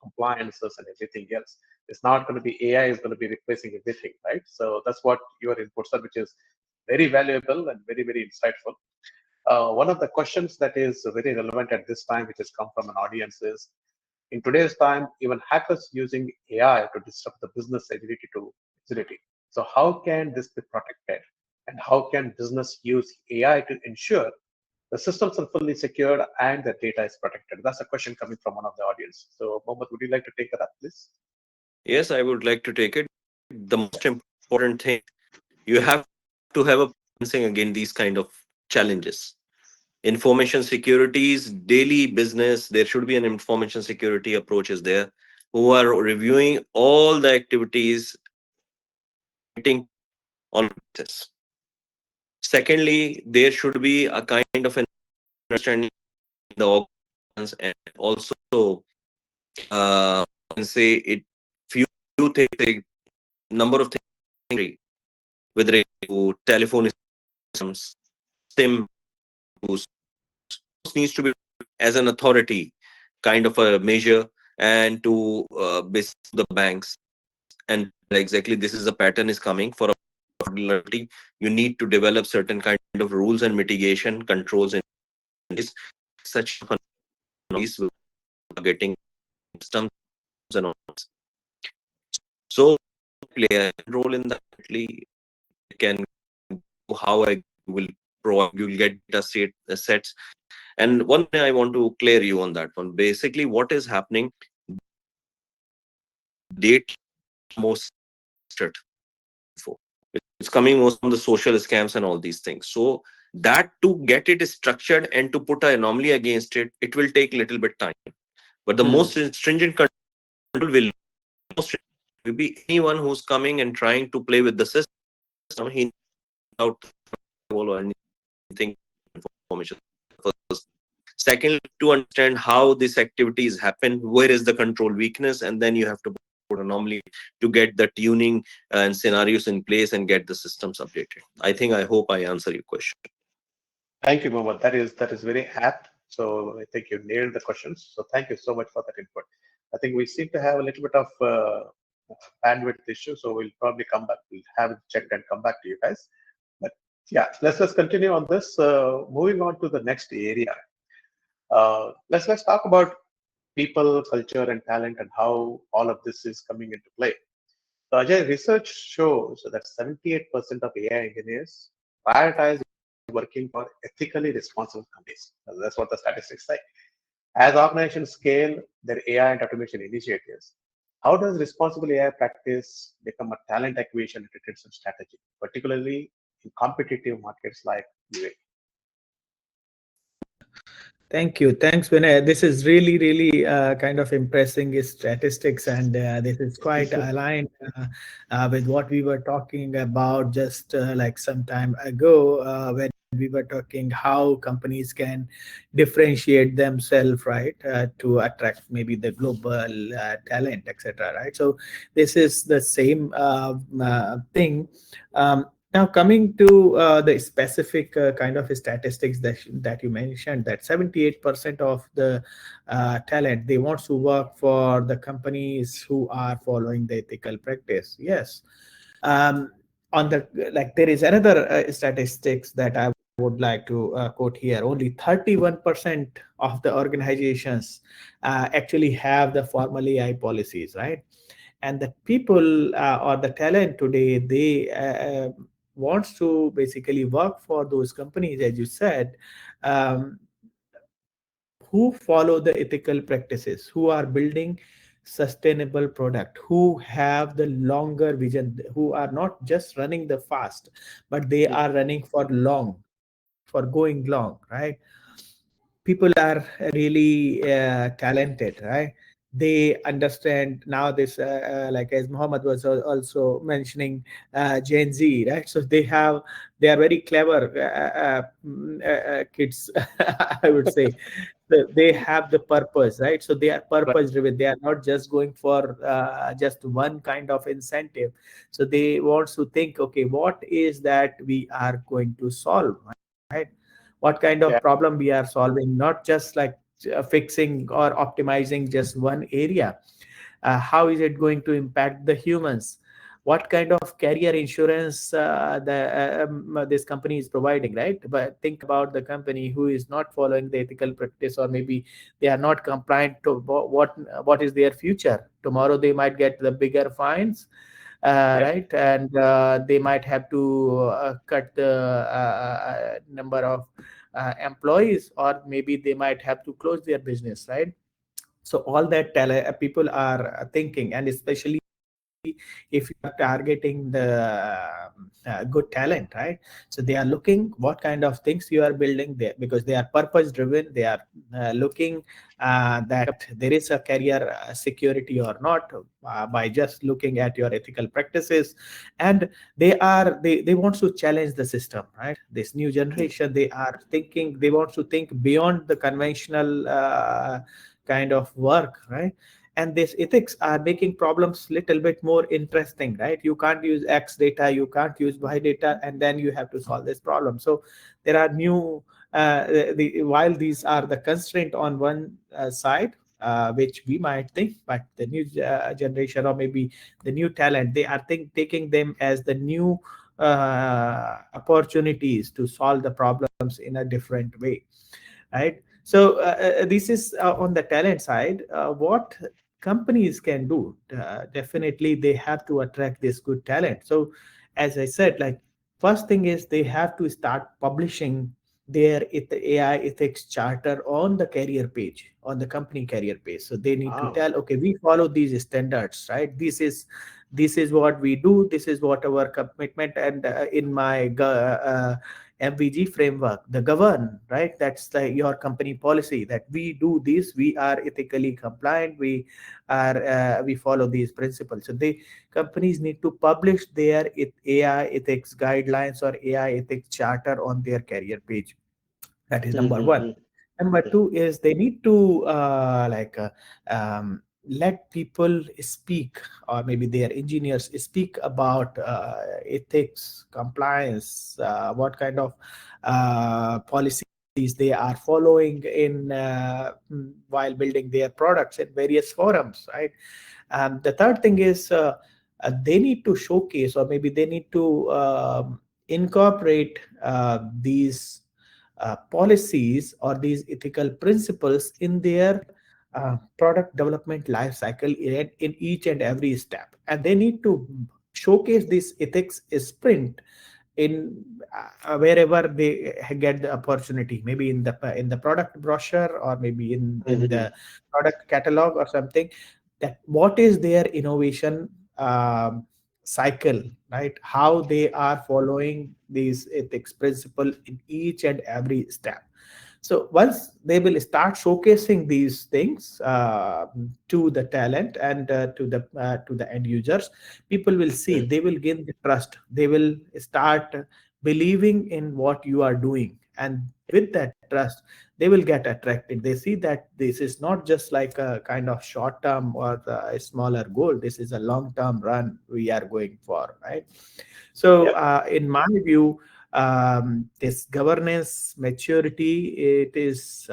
compliances, and everything else. It's not going to be AI is going to be replacing everything, right? So that's what your inputs are, which is very valuable and very, very insightful. One of the questions that is very relevant at this time, which has come from an audience, is in today's time, even hackers using AI to disrupt the business agility to agility. So how can this be protected? And how can business use AI to ensure the systems are fully secured and the data is protected? That's a question coming from one of the audience. So Mohammed, would you like to take that up, please?
Yes, I would like to take it. The most important thing, you have to have a balancing again these kind of challenges. Information securities, daily business, there should be an information security approach is there, who are reviewing all the activities on this. Secondly, there should be a kind of an understanding in the organizations, and also can say it few things, a number of things with regard to telephone systems, SIM use needs to be as an authority kind of a measure, and to base the banks, and exactly this is a pattern is coming for a fraudulently. You need to develop certain kind of rules and mitigation controls in this, such these will getting systems and all. So play a role in that. can go, how I will provide, you will get data sets. And one thing I want to clear you on that one. Basically, what is happening, data most info. It's coming most from the social scams and all these things. So that, to get it structured and to put an anomaly against it, it will take little bit time. But the most stringent control will be anyone who's coming and trying to play with the system. He out or anything information first. Second, to understand how these activities happen, where is the control weakness, and then you have to put anomaly to get the tuning and scenarios in place and get the systems updated. I hope I answer your question.
Thank you, Mohammed. That is very apt. So I think you nailed the questions. So thank you so much for that input. I think we seem to have a little bit of bandwidth issue, so we'll probably come back. We'll have it checked and come back to you guys. But yeah, let's continue on this. Moving on to the next area. Let's talk about people, culture, and talent, and how all of this is coming into play. So Ajay, research shows that 78% of AI engineers prioritize working for ethically responsible companies. That's what the statistics say. As organizations scale their AI and automation initiatives, how does responsible AI practice become a talent acquisition and retention strategy, particularly in competitive markets like UAE?
Thank you. Thanks, Vinay. This is really, really kind of impressing statistics, and this is quite aligned with what we were talking about just like some time ago when we were talking how companies can differentiate themselves, right, to attract maybe the global talent, etc. Right. So this is the same thing. Now, coming to the specific kind of statistics that you mentioned, that 78% of the talent, they want to work for the companies who are following the ethical practice. Yes. On the like, there is another statistics that I would like to quote here. Only 31% of the organizations actually have the formal AI policies, right? And the people or the talent today, they wants to basically work for those companies, as you said, um, who follow the ethical practices, who are building sustainable product, who have the longer vision, who are not just running the fast, but they are running for long, for going long, right? People are really talented, right? They understand now this like as Muhammad was also mentioning, Gen Z, right? So they are very clever kids, I would say. They have the purpose, right? So they are purpose driven. They are not just going for just one kind of incentive. So they want to think, okay, what is that we are going to solve, right? What kind of
Yeah,
problem we are solving, not just like fixing or optimizing just one area. How is it going to impact the humans? What kind of career insurance this company is providing, right? But think about the company who is not following the ethical practice, or maybe they are not compliant to what is their future. Tomorrow they might get the bigger fines,
yeah,
right? And they might have to cut the number of employees, or maybe they might have to close their business, right? So all that people are thinking, and especially if you are targeting the good talent, right? So they are looking what kind of things you are building there, because they are purpose driven. They are looking that there is a career security or not, by just looking at your ethical practices. And they want to challenge the system, right? This new generation, they are thinking, they want to think beyond the conventional kind of work, right? And these ethics are making problems little bit more interesting, right? You can't use X data, you can't use Y data, and then you have to solve this problem. So there are new while these are the constraint on one side, which we might think, but the new generation, or maybe the new talent, they are taking them as the new opportunities to solve the problems in a different way, right? So this is on the talent side. What companies can do, definitely they have to attract this good talent. So as I said, like, first thing is they have to start publishing their AI ethics charter on the career page, on the company career page. So they need to
Ah,
tell, okay, we follow these standards, right? This is what we do. This is what our commitment, and in my MVG framework, the govern, right? That's your company policy, that we do this. We are ethically compliant. We follow these principles. So they companies need to publish their AI ethics guidelines or AI ethics charter on their career page. That is number one.
mm-hmm.
Number two is they need to let people speak, or maybe their engineers speak about ethics, compliance, what kind of policies they are following in while building their products in various forums, right? The third thing is they need to showcase, or maybe they need to incorporate these policies or these ethical principles in their product development life cycle in each and every step. And they need to showcase this ethics sprint in wherever they get the opportunity, maybe in the product brochure, or maybe in
Mm-hmm.
the product catalog or something, that what is their innovation cycle, right? How they are following these ethics principle in each and every step. So once they will start showcasing these things to the talent and to the end users, people will see, they will gain the trust, they will start believing in what you are doing, and with that trust they will get attracted. They see that this is not just like a kind of short term or a smaller goal, this is a long term run we are going for, right? So
Yep.
in my view, this governance maturity, it is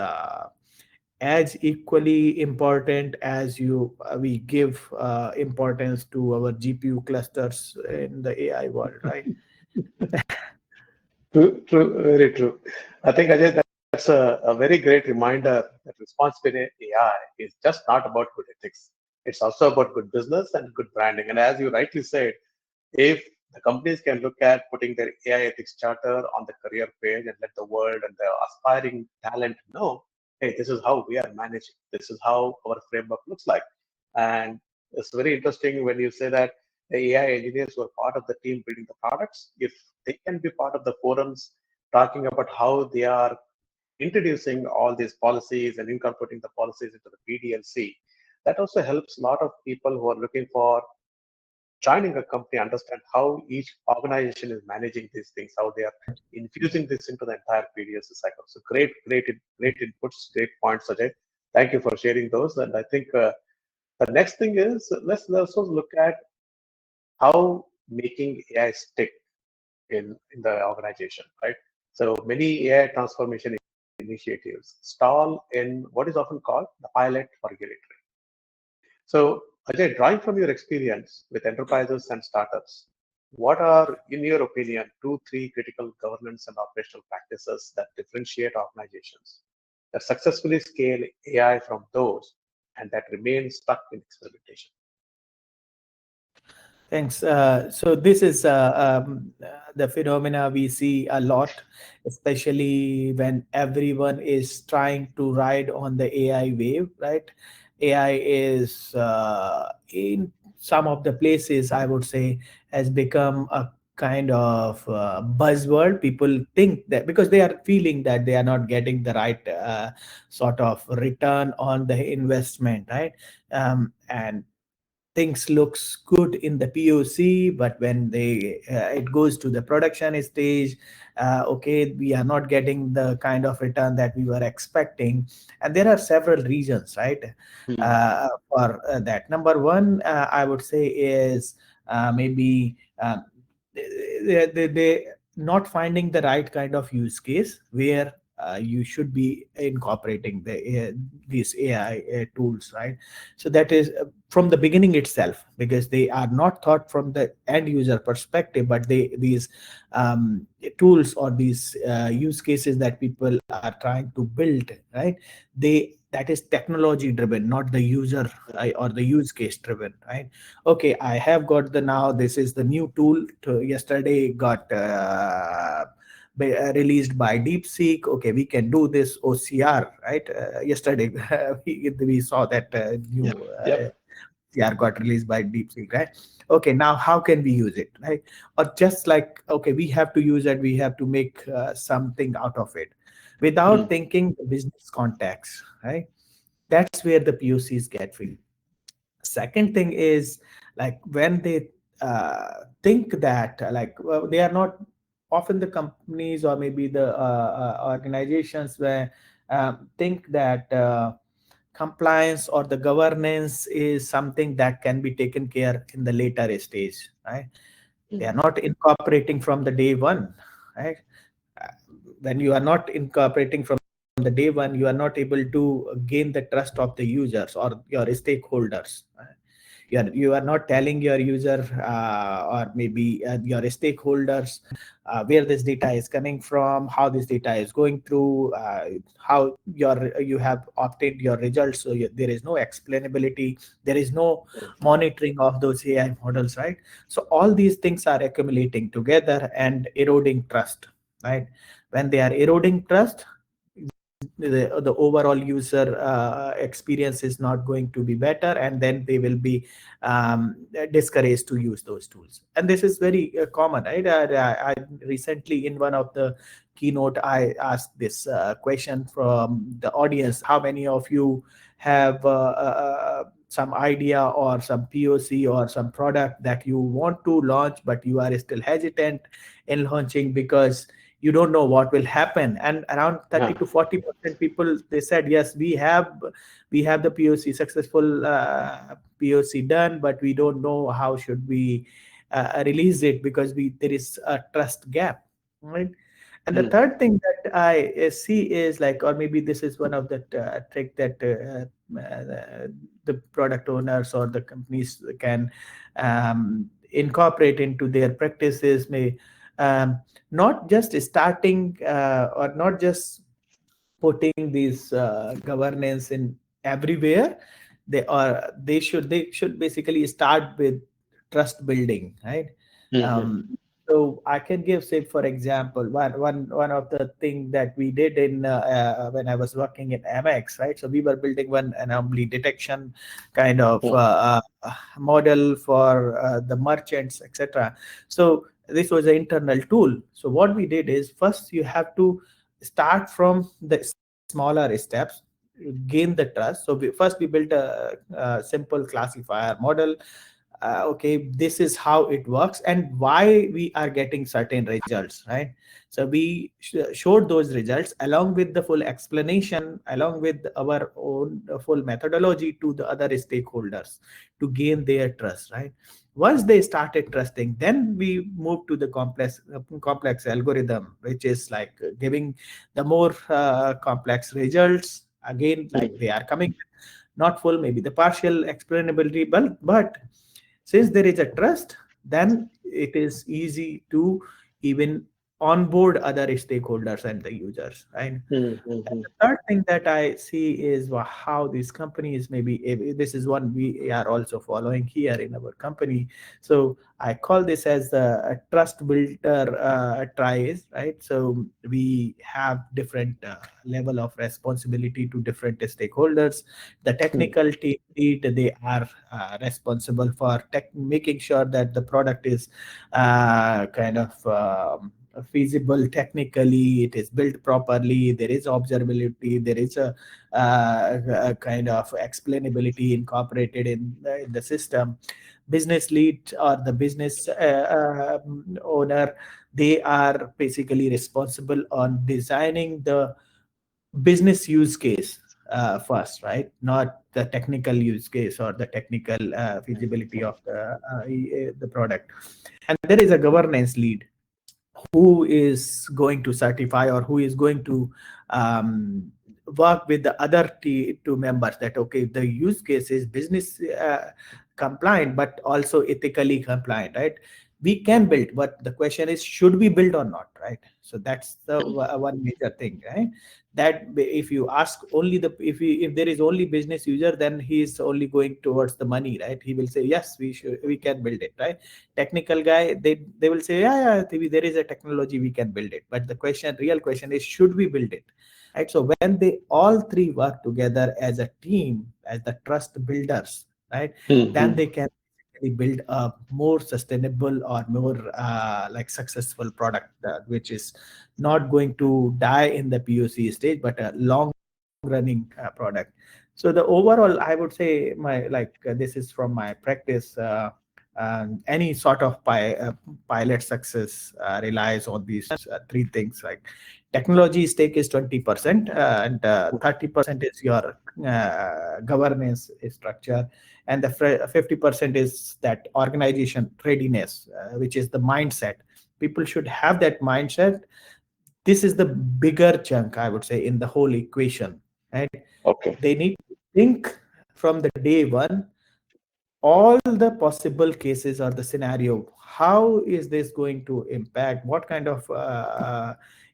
as equally important as we give importance to our GPU clusters in the AI world, right?
True, true, very true. I think Ajay, that's a very great reminder that responsible AI is just not about good ethics. It's also about good business and good branding. And as you rightly said, if the companies can look at putting their AI ethics charter on the career page and let the world and the aspiring talent know, hey, this is how we are managing. This is how our framework looks like. And it's very interesting when you say that the AI engineers who are part of the team building the products, if they can be part of the forums talking about how they are introducing all these policies and incorporating the policies into the PDLC, that also helps a lot of people who are looking for joining a company understand how each organization is managing these things, how they are infusing this into the entire PDLC cycle. So great inputs, great points, Ajay. Thank you for sharing those. And I think the next thing is let's also look at how making AI stick in the organization, right? So many AI transformation initiatives stall in what is often called the pilot regulatory. So Ajay, drawing from your experience with enterprises and startups, what are, in your opinion, two, three critical governance and operational practices that differentiate organizations that successfully scale AI from those and that remain stuck in experimentation?
Thanks. So this is the phenomena we see a lot, especially when everyone is trying to ride on the AI wave, right? AI is in some of the places, I would say, has become a kind of buzzword. People think that because they are feeling that they are not getting the right sort of return on the investment, right? And things looks good in the POC, but when they it goes to the production stage, okay, we are not getting the kind of return that we were expecting, and there are several reasons, right? For that, number one, I would say is maybe they not finding the right kind of use case where you should be incorporating these AI tools, right? So that is from the beginning itself, because they are not thought from the end user perspective, but these tools or these use cases that people are trying to build, right? They that is technology driven, not the user or the use case driven, right? Okay, I have got the, now this is the new tool to yesterday got released by DeepSeek. Okay, we can do this OCR, right? Yesterday we saw that new
Yep. Yep.
OCR got released by DeepSeek, right? Okay, now how can we use it, right? Or just like, okay, we have to use it, we have to make something out of it without thinking the business context, right? That's where the POCs get failed. Second thing is, like, when they think that, like, well, they are not often the companies or maybe the organizations where think that compliance or the governance is something that can be taken care in the later stage, right? They are not incorporating from the day one, right? Uh, when you are not incorporating from the day one, you are not able to gain the trust of the users or your stakeholders, right? You are not telling your user or maybe your stakeholders where this data is coming from, how this data is going through, how you have obtained your results. So there is no explainability, there is no monitoring of those AI models, right? So all these things are accumulating together and eroding trust, right? When they are eroding trust, the overall user experience is not going to be better, and then they will be discouraged to use those tools. And this is very common, right? I recently, in one of the keynote, I asked this question from the audience: how many of you have some idea or some POC or some product that you want to launch, but you are still hesitant in launching because you don't know what will happen? And around 30 to 40% people, they said, yes, we have the POC, successful POC done, but we don't know how should we release it because there is a trust gap, right? And the third thing that I see is, like, or maybe this is one of the trick that the product owners or the companies can incorporate into their practices, may not just starting or not just putting these governance in everywhere. They should basically start with trust building, right? So I can give, say, for example, one of the thing that we did in when I was working in MX, right? So we were building one anomaly detection kind of model for the merchants, etc. So this was an internal tool. So what we did is, first you have to start from the smaller steps, gain the trust. So first we built a simple classifier model. Okay, this is how it works and why we are getting certain results, right? So we showed those results along with the full explanation, along with our own full methodology to the other stakeholders to gain their trust, right? Once they started trusting, then we moved to the complex algorithm, which is like giving the more complex results. Again, like, they are coming not full, maybe the partial explainability, but since there is a trust, then it is easy to even onboard other stakeholders and the users, right? And the third thing that I see is how these companies, maybe this is one we are also following here in our company. So I call this as the trust builder tries, right? So we have different level of responsibility to different stakeholders. The technical team lead, they are responsible for making sure that the product is kind of feasible technically, it is built properly, there is observability, there is a kind of explainability incorporated in the system. Business lead or the business owner, they are basically responsible on designing the business use case first, right? Not the technical use case or the technical feasibility of the product. And there is a governance lead who is going to certify or who is going to work with the other two members that, okay, the use case is business compliant but also ethically compliant, right? We can build, but the question is, should we build or not, right? So that's the one major thing, right? that if you ask only the if there is only business user, then he is only going towards the money, right? He will say yes, we can build it, right? Technical guy, they will say yeah, there is a technology, we can build it. But the real question is, should we build it, right? So when they all three work together as a team, as the trust builders, right, then they can build a more sustainable or more like successful product, which is not going to die in the POC stage, but a long running product. So the overall, I would say, my this is from my practice. Any sort of pilot success relies on these three things. Like technology stake is 20%, and 30% is your governance structure, and the 50% is that organization readiness, which is the mindset. People should have that mindset. This is the bigger chunk, I would say, in the whole equation, right?
Okay.
They need to think from the day one all the possible cases or the scenario. How is this going to impact? What kind of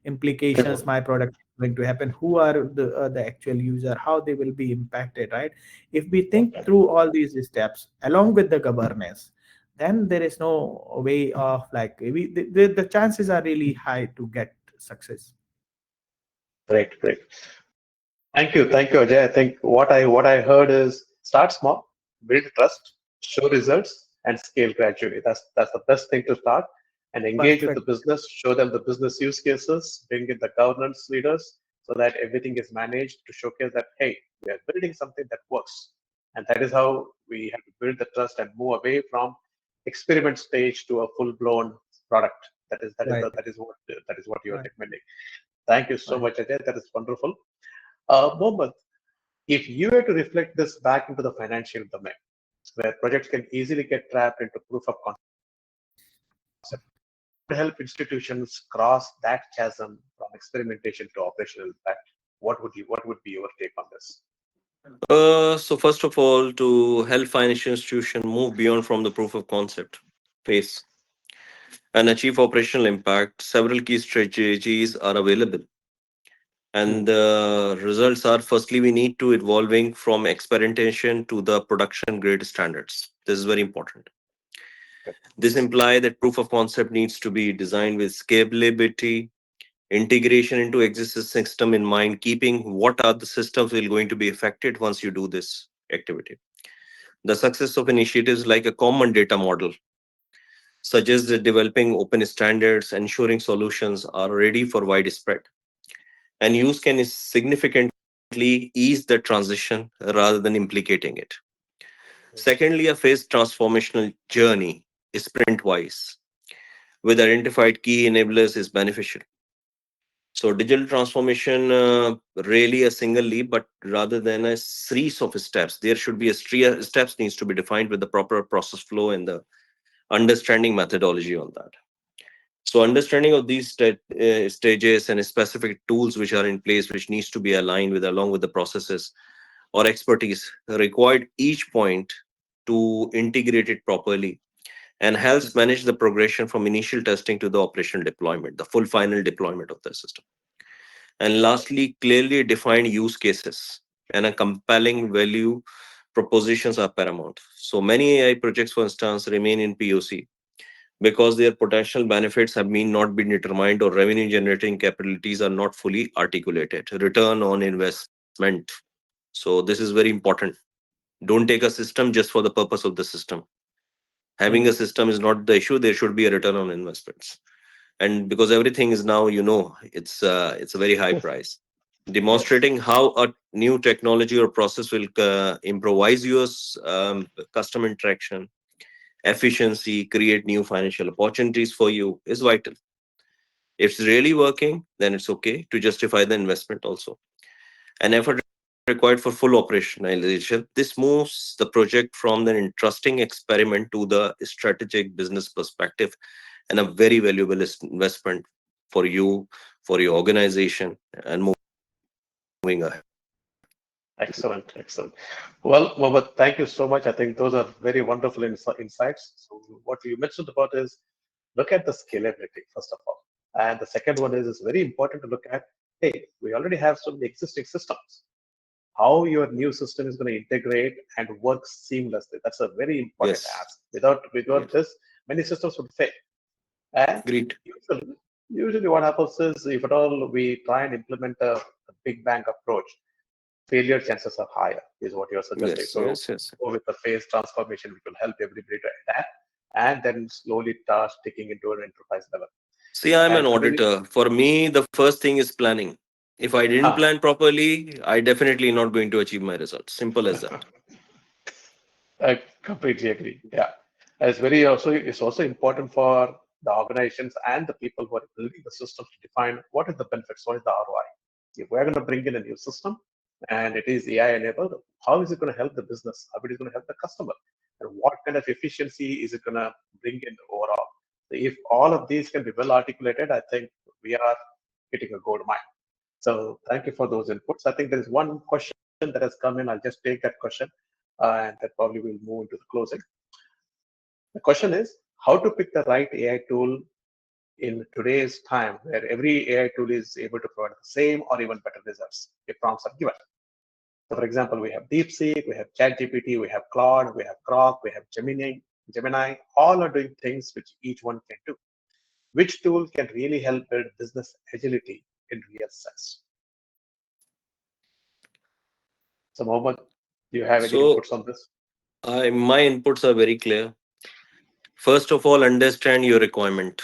implications my product is going to happen? Who are the actual user? How they will be impacted, right? If we think through all these steps along with the governance, then there is no way of like the chances are really high to get success.
Great. Thank you, Ajay. I think what I heard is start small, build trust, show results, and scale gradually. That's the best thing to start. And engage with the
Perfect.
business, show them the business use cases, bring in the governance leaders, so that everything is managed to showcase that hey, we are building something that works. And that is how we have to build the trust and move away from experiment stage to a full-blown product.
Right.
That is what you are
Right.
recommending. Thank you so
Right.
much, Ajay. That is wonderful. Mohammed, if you were to reflect this back into the financial domain, where projects can easily get trapped into proof of concept, to help institutions cross that chasm from experimentation to operational impact, what would be your take on this?
So first of all, to help financial institution move beyond from the proof of concept phase and achieve operational impact, several key strategies are available. And the results are, firstly, we need to evolving from experimentation to the production grade standards. This is very important. This implies that proof of concept needs to be designed with scalability, integration into existing system in mind, keeping what are the systems will going to be affected once you do this activity. The success of initiatives like a common data model suggests that developing open standards, ensuring solutions are ready for widespread and use can significantly ease the transition rather than implicating it. Secondly, a phased transformational journey is sprint wise with identified key enablers is beneficial. So digital transformation, really a single leap, but rather than a series of steps, there should be a steps needs to be defined with the proper process flow and the understanding methodology on that. So understanding of these stages and specific tools which are in place, which needs to be aligned with along with the processes or expertise required each point to integrate it properly and helps manage the progression from initial testing to the operational deployment, the full final deployment of the system. And lastly, clearly defined use cases and a compelling value propositions are paramount. So many AI projects, for instance, remain in POC because their potential benefits have not been determined or revenue generating capabilities are not fully articulated. Return on investment. So this is very important. Don't take a system just for the purpose of the system. Having a system is not the issue. There should be a return on investments. And because everything is now, it's a very high price.
Yes.
Demonstrating how a new technology or process will improvise your customer interaction, efficiency, create new financial opportunities for you is vital. If it's really working, then it's okay to justify the investment also. An effort required for full operationalization. This moves the project from an interesting experiment to the strategic business perspective and a very valuable investment for you, for your organization, and moving ahead.
Excellent. Well, Mohammed, thank you so much. I think those are very wonderful insights. So what you mentioned about is look at the scalability, first of all. And the second one is it's very important to look at hey, we already have so many existing systems. How your new system is going to integrate and work seamlessly. That's a very important
Yes.
ask. Without
Yes.
this, many systems would fail. And
Agreed.
usually what happens is, if at all we try and implement a big bang approach, failure chances are higher, is what you're suggesting.
Yes.
So
Yes. Yes.
go with the phase transformation, which will help everybody to adapt and then slowly start sticking into an enterprise level.
See, I'm an
And today,
auditor. For me, the first thing is planning. If I didn't
huh,
plan properly, I definitely not going to achieve my results. Simple as that.
I completely agree. Yeah, it's also important for the organizations and the people who are building the systems to define what is the benefits, what is the ROI. If we're going to bring in a new system and it is AI enabled, how is it going to help the business? How it is going to help the customer? And what kind of efficiency is it going to bring in overall? So if all of these can be well articulated, I think we are hitting a gold mine. So thank you for those inputs. I think there is one question that has come in. I'll just take that question, and that probably will move into the closing. The question is how to pick the right AI tool in today's time where every AI tool is able to provide the same or even better results if prompts are given. So for example, we have DeepSeek, we have ChatGPT, we have Claude, we have Grok, we have Gemini, all are doing things which each one can do. Which tool can really help build business agility in real sense? So Mohammed, do you have any
So
inputs on this?
my inputs are very clear. First of all, understand your requirement.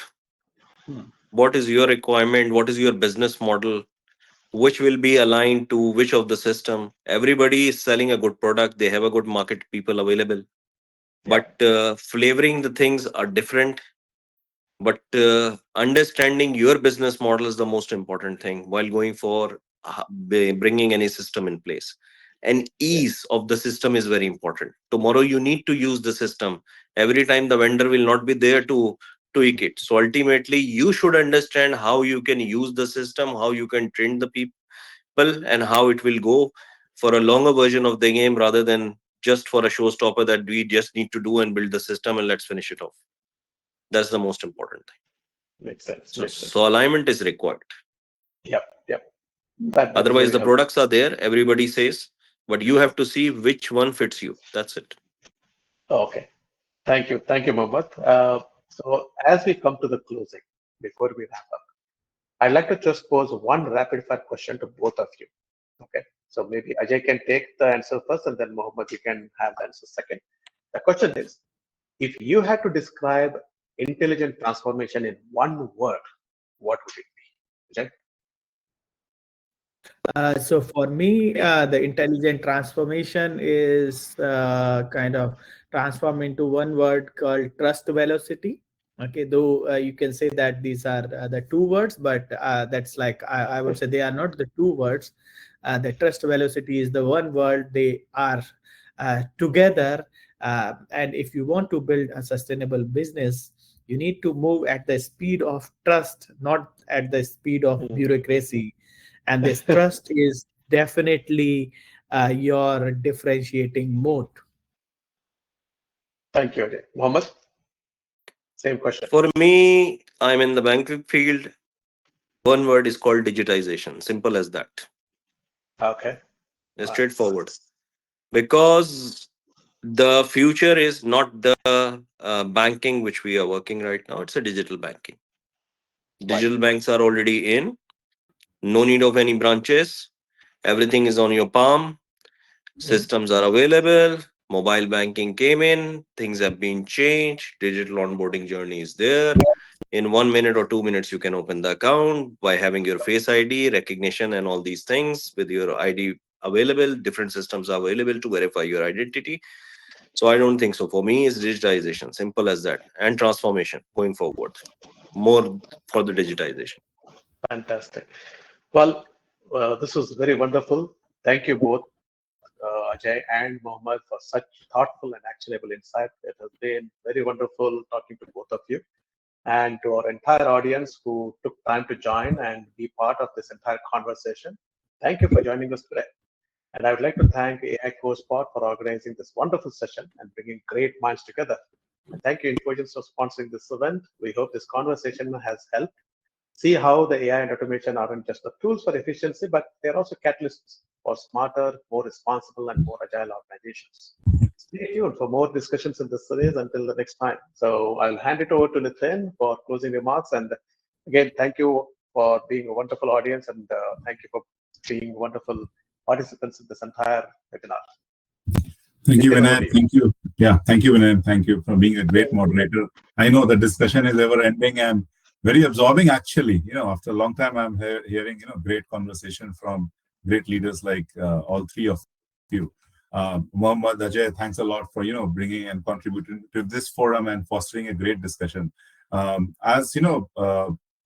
Hmm.
What is your requirement? What is your business model? Which will be aligned to which of the system? Everybody is selling a good product. They have a good market people available.
Yeah,
But flavoring the things are different. But understanding your business model is the most important thing while going for bringing any system in place. And
yeah,
ease of the system is very important. Tomorrow you need to use the system. Every time the vendor will not be there to tweak it. So ultimately, you should understand how you can use the system, how you can train the people, and how it will go for a longer version of the game rather than just for a showstopper that we just need to do and build the system and let's finish it off. That's the most important thing.
makes sense.
So,
Makes
so
sense.
alignment is required.
Yep, yep. That is
Otherwise,
very
the
helpful.
products are there, everybody says, but you have to see which one fits you. That's it.
Okay. Thank you, Mohammed. So as we come to the closing, before we wrap up, I'd like to just pose one rapid fire question to both of you. Okay. So maybe Ajay can take the answer first, and then Mohammed, you can have the answer second. The question is, if you had to describe intelligent transformation in one word, what would it be? Ajay?
So for me, the intelligent transformation is kind of transformed into one word called trust velocity. Okay, though you can say that these are the two words, but that's like I would say they are not the two words. The trust velocity is the one word. They are together, and if you want to build a sustainable business, you need to move at the speed of trust, not at the speed of
Hmm.
bureaucracy, and this trust is definitely your differentiating mode.
Thank you, Ajay. Mohammed, same question.
For me, I'm in the banking field. One word is called digitization. Simple as that.
Okay.
It's
Nice.
straightforward. Because the future is not the banking which we are working right now, it's a digital banking.
Right.
Digital banks are already in, no need of any branches, everything is on your palm.
Mhm.
Systems are available. Mobile banking came in. Things have been changed. Digital onboarding journey is there. In 1 minute or 2 minutes, you can open the account by having your face ID, recognition, and all these things with your ID available. Different systems are available to verify your identity. So I don't think so. For me, it's digitization. Simple as that. And transformation going forward. More for the digitization.
Fantastic. Well, this was very wonderful. Thank you both, Ajay and Mohammed, for such thoughtful and actionable insight. It has been very wonderful talking to both of you. And to our entire audience who took time to join and be part of this entire conversation, thank you for joining us today. And I would like to thank AI CoSpot for organizing this wonderful session and bringing great minds together. And thank you, Infogence, for sponsoring this event. We hope this conversation has helped see how the AI and automation aren't just the tools for efficiency, but they're also catalysts for smarter, more responsible, and more agile organizations. Stay tuned for more discussions in this series until the next time. So I'll hand it over to Nitin for closing remarks. And again, thank you for being a wonderful audience, and thank you for being wonderful participants in this entire webinar.
Thank you,
Nitin, over
Vinay.
to you.
Thank you. Yeah, thank you, Vinay. Thank you for being a great moderator. I know the discussion is ever ending and very absorbing, actually. After a long time, I'm hearing, great conversation from great leaders like all three of you. Mohammad, Ajay, thanks a lot for, bringing and contributing to this forum and fostering a great discussion. As you know,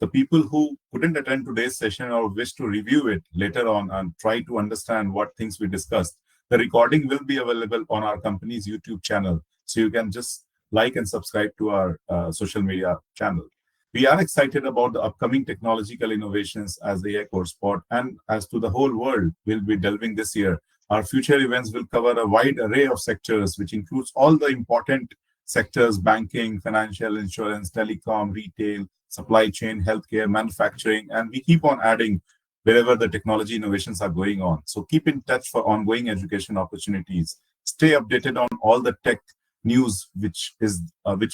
the people who couldn't attend today's session or wish to review it later on and try to understand what things we discussed, the recording will be available on our company's YouTube channel. So you can just like and subscribe to our social media channel. We are excited about the upcoming technological innovations as the AI Core Spot and as to the whole world will be delving this year. Our future events will cover a wide array of sectors, which includes all the important sectors: banking, financial, insurance, telecom, retail, supply chain, healthcare, manufacturing, and we keep on adding wherever the technology innovations are going on. So keep in touch for ongoing education opportunities. Stay updated on all the tech news, which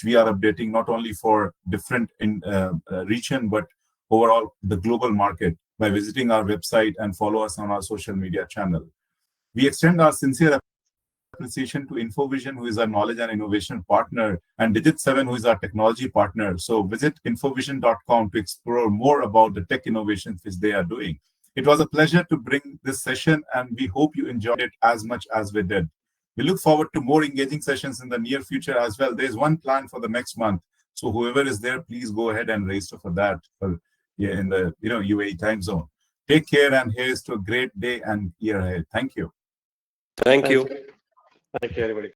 we are updating not only for different region, but overall the global market by visiting our website and follow us on our social media channel. We extend our sincere appreciation to InfoVision, who is our knowledge and innovation partner, and Digit7, who is our technology partner. So visit infovision.com to explore more about the tech innovations which they are doing. It was a pleasure to bring this session, and we hope you enjoyed it as much as we did. We look forward to more engaging sessions in the near future as well. There's one plan for the next month. So whoever is there, please go ahead and register for that in the UAE time zone. Take care, and here's to a great day and year ahead. Thank you.
Thank you.
Thank you, everybody.